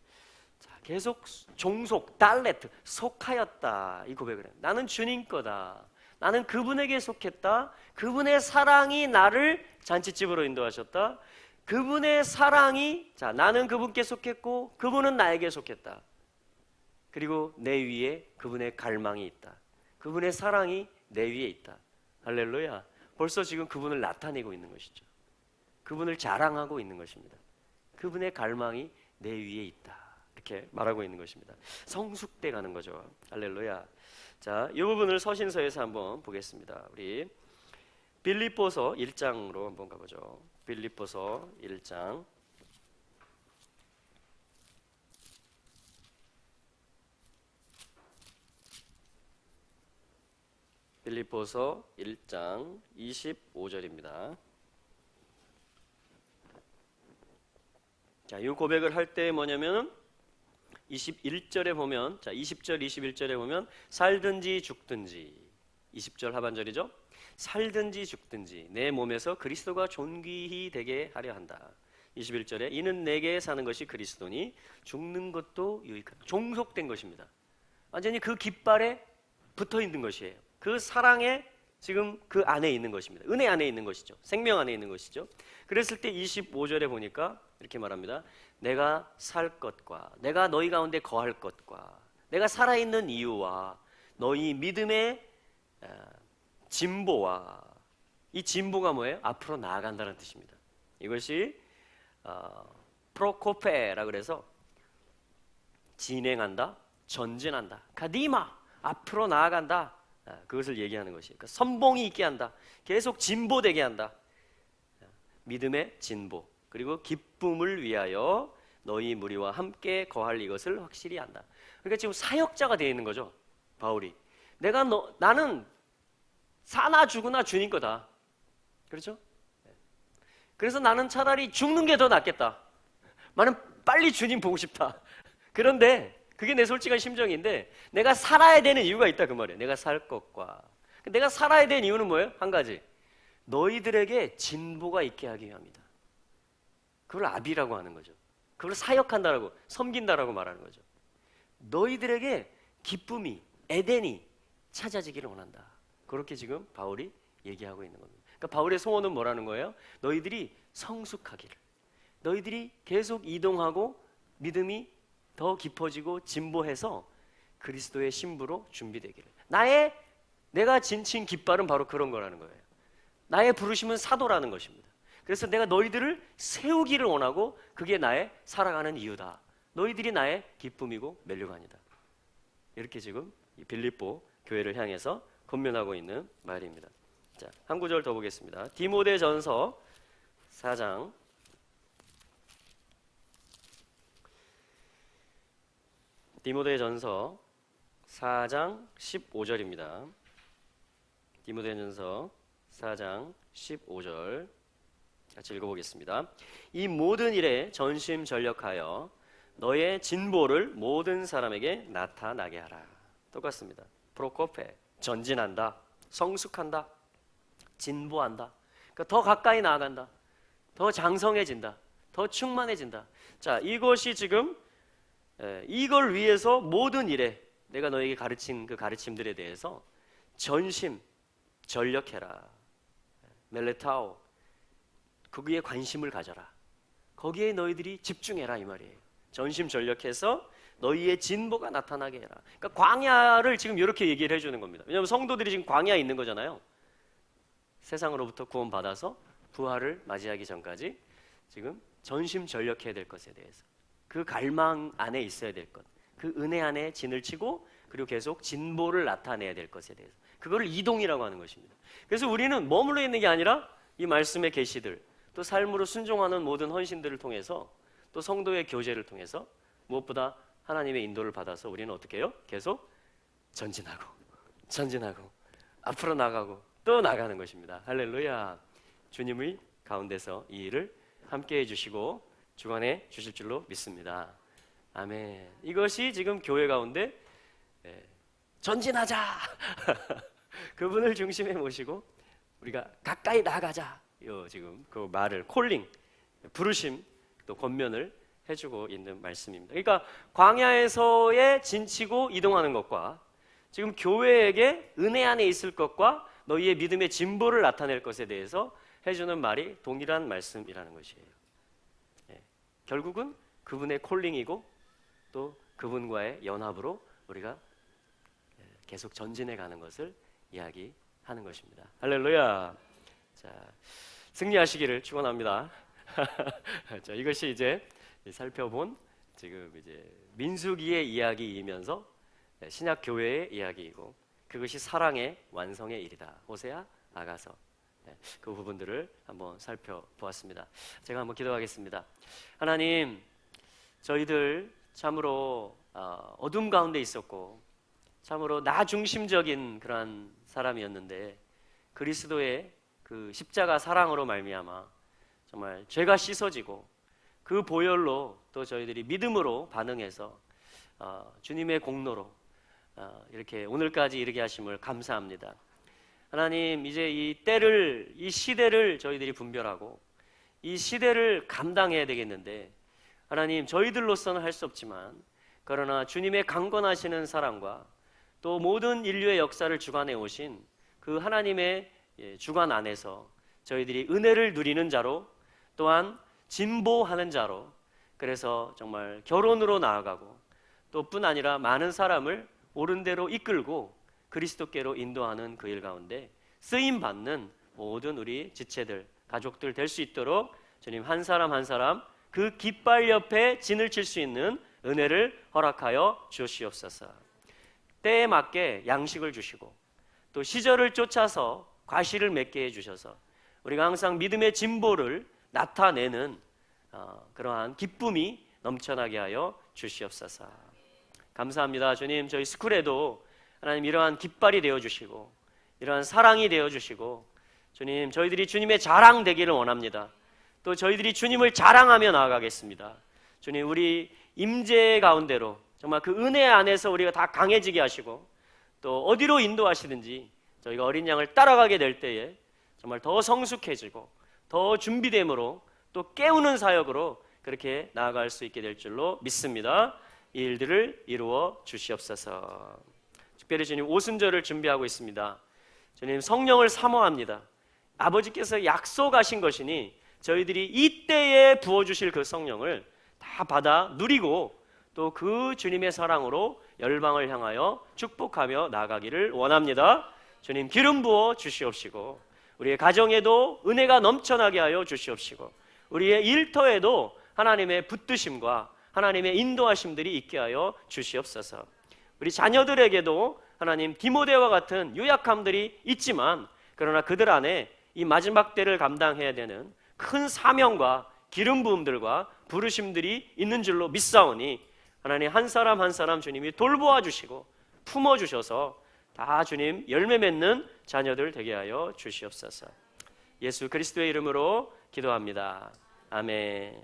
자, 계속 종속, 달레트, 속하였다 이 고백을 해요. 나는 주님 거다. 나는 그분에게 속했다. 그분의 사랑이 나를 잔치집으로 인도하셨다. 그분의 사랑이, 자, 나는 그분께 속했고 그분은 나에게 속했다. 그리고 내 위에 그분의 갈망이 있다. 그분의 사랑이 내 위에 있다. 할렐루야. 벌써 지금 그분을 나타내고 있는 것이죠. 그분을 자랑하고 있는 것입니다. 그분의 갈망이 내 위에 있다. 이렇게 말하고 있는 것입니다. 성숙돼 가는 거죠. 할렐루야. 자, 이 부분을 서신서에서 한번 보겠습니다. 우리 빌립보서 1장으로 한번 가보죠. 빌립보서 1장. 빌립보서 1장 25절입니다. 자, 이 고백을 할 때 뭐냐면 21절에 보면, 자, 20절 21절에 보면 살든지 죽든지, 20절 하반절이죠. 살든지 죽든지 내 몸에서 그리스도가 존귀히 되게 하려 한다. 21절에 이는 내게 사는 것이 그리스도니 죽는 것도 유익하다. 종속된 것입니다. 완전히 그 깃발에 붙어 있는 것이에요. 그 사랑에 지금 그 안에 있는 것입니다. 은혜 안에 있는 것이죠. 생명 안에 있는 것이죠. 그랬을 때 25절에 보니까 이렇게 말합니다. 내가 살 것과 내가 너희 가운데 거할 것과 내가 살아있는 이유와 너희 믿음의 진보와, 이 진보가 뭐예요? 앞으로 나아간다는 뜻입니다. 이것이 프로코페라 그래서 진행한다, 전진한다, 가디마, 앞으로 나아간다, 그것을 얘기하는 것이에요. 그러니까 선봉이 있게 한다, 계속 진보되게 한다. 믿음의 진보, 그리고 기쁨을 위하여 너희 무리와 함께 거할 이것을 확실히 한다. 그러니까 지금 사역자가 되어 있는 거죠, 바울이. 나는 사나 죽으나 주님 거다. 그렇죠? 그래서 나는 차라리 죽는 게 더 낫겠다. 나는 빨리 주님 보고 싶다. 그런데 그게 내 솔직한 심정인데 내가 살아야 되는 이유가 있다 그 말이에요. 내가 살 것과 내가 살아야 되는 이유는 뭐예요? 한 가지. 너희들에게 진보가 있게 하기 위함이다. 그걸 아비라고 하는 거죠. 그걸 사역한다라고, 섬긴다라고 말하는 거죠. 너희들에게 기쁨이, 에덴이 찾아지기를 원한다. 그렇게 지금 바울이 얘기하고 있는 겁니다. 그러니까 바울의 소원은 뭐라는 거예요? 너희들이 성숙하기를, 너희들이 계속 이동하고 믿음이 더 깊어지고 진보해서 그리스도의 신부로 준비되기를. 내가 진친 깃발은 바로 그런 거라는 거예요. 나의 부르심은 사도라는 것입니다. 그래서 내가 너희들을 세우기를 원하고 그게 나의 살아가는 이유다. 너희들이 나의 기쁨이고 멜류관이다. 이렇게 지금 이 빌립보 교회를 향해서 권면하고 있는 말입니다. 자, 한 구절 더 보겠습니다. 디모데전서 4장 디모데전서 4장 15절입니다. 디모데전서 4장 15절 같이 읽어보겠습니다. 이 모든 일에 전심전력하여 너의 진보를 모든 사람에게 나타나게 하라. 똑같습니다. 프로코페, 전진한다, 성숙한다, 진보한다. 그러니까 더 가까이 나아간다, 더 장성해진다, 더 충만해진다. 자, 이것이 지금 이걸 위해서 모든 일에 내가 너에게 가르친 그 가르침들에 대해서 전심 전력해라. 멜레타오, 거기에 관심을 가져라. 거기에 너희들이 집중해라 이 말이에요. 전심 전력해서 너희의 진보가 나타나게 해라. 그러니까 광야를 지금 이렇게 얘기를 해주는 겁니다. 왜냐하면 성도들이 지금 광야에 있는 거잖아요. 세상으로부터 구원받아서 부활을 맞이하기 전까지 지금 전심 전력해야 될 것에 대해서, 그 갈망 안에 있어야 될 것, 그 은혜 안에 진을 치고 그리고 계속 진보를 나타내야 될 것에 대해서, 그거를 이동이라고 하는 것입니다. 그래서 우리는 머물러 있는 게 아니라 이 말씀의 계시들, 또 삶으로 순종하는 모든 헌신들을 통해서, 또 성도의 교제를 통해서 무엇보다 하나님의 인도를 받아서 우리는 어떻게 해요? 계속 전진하고 앞으로 나가고 또 나가는 것입니다. 할렐루야. 주님의 가운데서 이 일을 함께 해주시고 주관해 주실 줄로 믿습니다. 아멘. 이것이 지금 교회 가운데 전진하자 그분을 중심에 모시고 우리가 가까이 나가자 지금 그 말을 콜링 부르심 또 권면을 해주고 있는 말씀입니다. 그러니까 광야에서의 진치고 이동하는 것과 지금 교회에게 은혜 안에 있을 것과 너희의 믿음의 진보를 나타낼 것에 대해서 해주는 말이 동일한 말씀이라는 것이에요. 결국은 그분의 콜링이고 또 그분과의 연합으로 우리가 계속 전진해 가는 것을 이야기하는 것입니다. 할렐루야. 자, 승리하시기를 축원합니다. 자, 이것이 이제 살펴본 지금 이제 민수기의 이야기이면서 신약 교회의 이야기이고 그것이 사랑의 완성의 일이다. 호세아, 아가서 그 부분들을 한번 살펴보았습니다. 제가 한번 기도하겠습니다. 하나님, 저희들 참으로 어둠 가운데 있었고 참으로 나 중심적인 그러한 사람이었는데 그리스도의 그 십자가 사랑으로 말미암아 정말 죄가 씻어지고 그 보혈로 또 저희들이 믿음으로 반응해서 주님의 공로로 이렇게 오늘까지 이르게 하심을 감사합니다. 하나님, 이제 이 시대를 저희들이 분별하고 이 시대를 감당해야 되겠는데 하나님, 저희들로서는 할 수 없지만 그러나 주님의 강건하시는 사랑과 또 모든 인류의 역사를 주관해 오신 그 하나님의 주관 안에서 저희들이 은혜를 누리는 자로 또한 진보하는 자로 그래서 정말 결혼으로 나아가고 또 뿐 아니라 많은 사람을 옳은 대로 이끌고 그리스도께로 인도하는 그 일 가운데 쓰임받는 모든 우리 지체들, 가족들 될 수 있도록 주님 한 사람 한 사람 그 깃발 옆에 진을 칠 수 있는 은혜를 허락하여 주시옵소서. 때에 맞게 양식을 주시고 또 시절을 쫓아서 과실을 맺게 해주셔서 우리가 항상 믿음의 진보를 나타내는 그러한 기쁨이 넘쳐나게 하여 주시옵소서. 감사합니다. 주님, 저희 스쿨에도 하나님 이러한 깃발이 되어주시고 이러한 사랑이 되어주시고 주님, 저희들이 주님의 자랑 되기를 원합니다. 또 저희들이 주님을 자랑하며 나아가겠습니다. 주님, 우리 임재 가운데로 정말 그 은혜 안에서 우리가 다 강해지게 하시고 또 어디로 인도하시든지 저희가 어린 양을 따라가게 될 때에 정말 더 성숙해지고 더 준비됨으로 또 깨우는 사역으로 그렇게 나아갈 수 있게 될 줄로 믿습니다. 이 일들을 이루어 주시옵소서. 특별히 주님 오순절을 준비하고 있습니다. 주님 성령을 사모합니다. 아버지께서 약속하신 것이니 저희들이 이때에 부어주실 그 성령을 다 받아 누리고 또 그 주님의 사랑으로 열방을 향하여 축복하며 나아가기를 원합니다. 주님 기름 부어 주시옵시고 우리의 가정에도 은혜가 넘쳐나게 하여 주시옵시고 우리의 일터에도 하나님의 붙드심과 하나님의 인도하심들이 있게 하여 주시옵소서. 우리 자녀들에게도 하나님 디모데와 같은 유약함들이 있지만 그러나 그들 안에 이 마지막 때를 감당해야 되는 큰 사명과 기름 부음들과 부르심들이 있는 줄로 믿사오니 하나님 한 사람 한 사람 주님이 돌보아 주시고 품어 주셔서 다 주님 열매 맺는 자녀들 되게 하여 주시옵소서. 예수 그리스도의 이름으로 기도합니다. 아멘.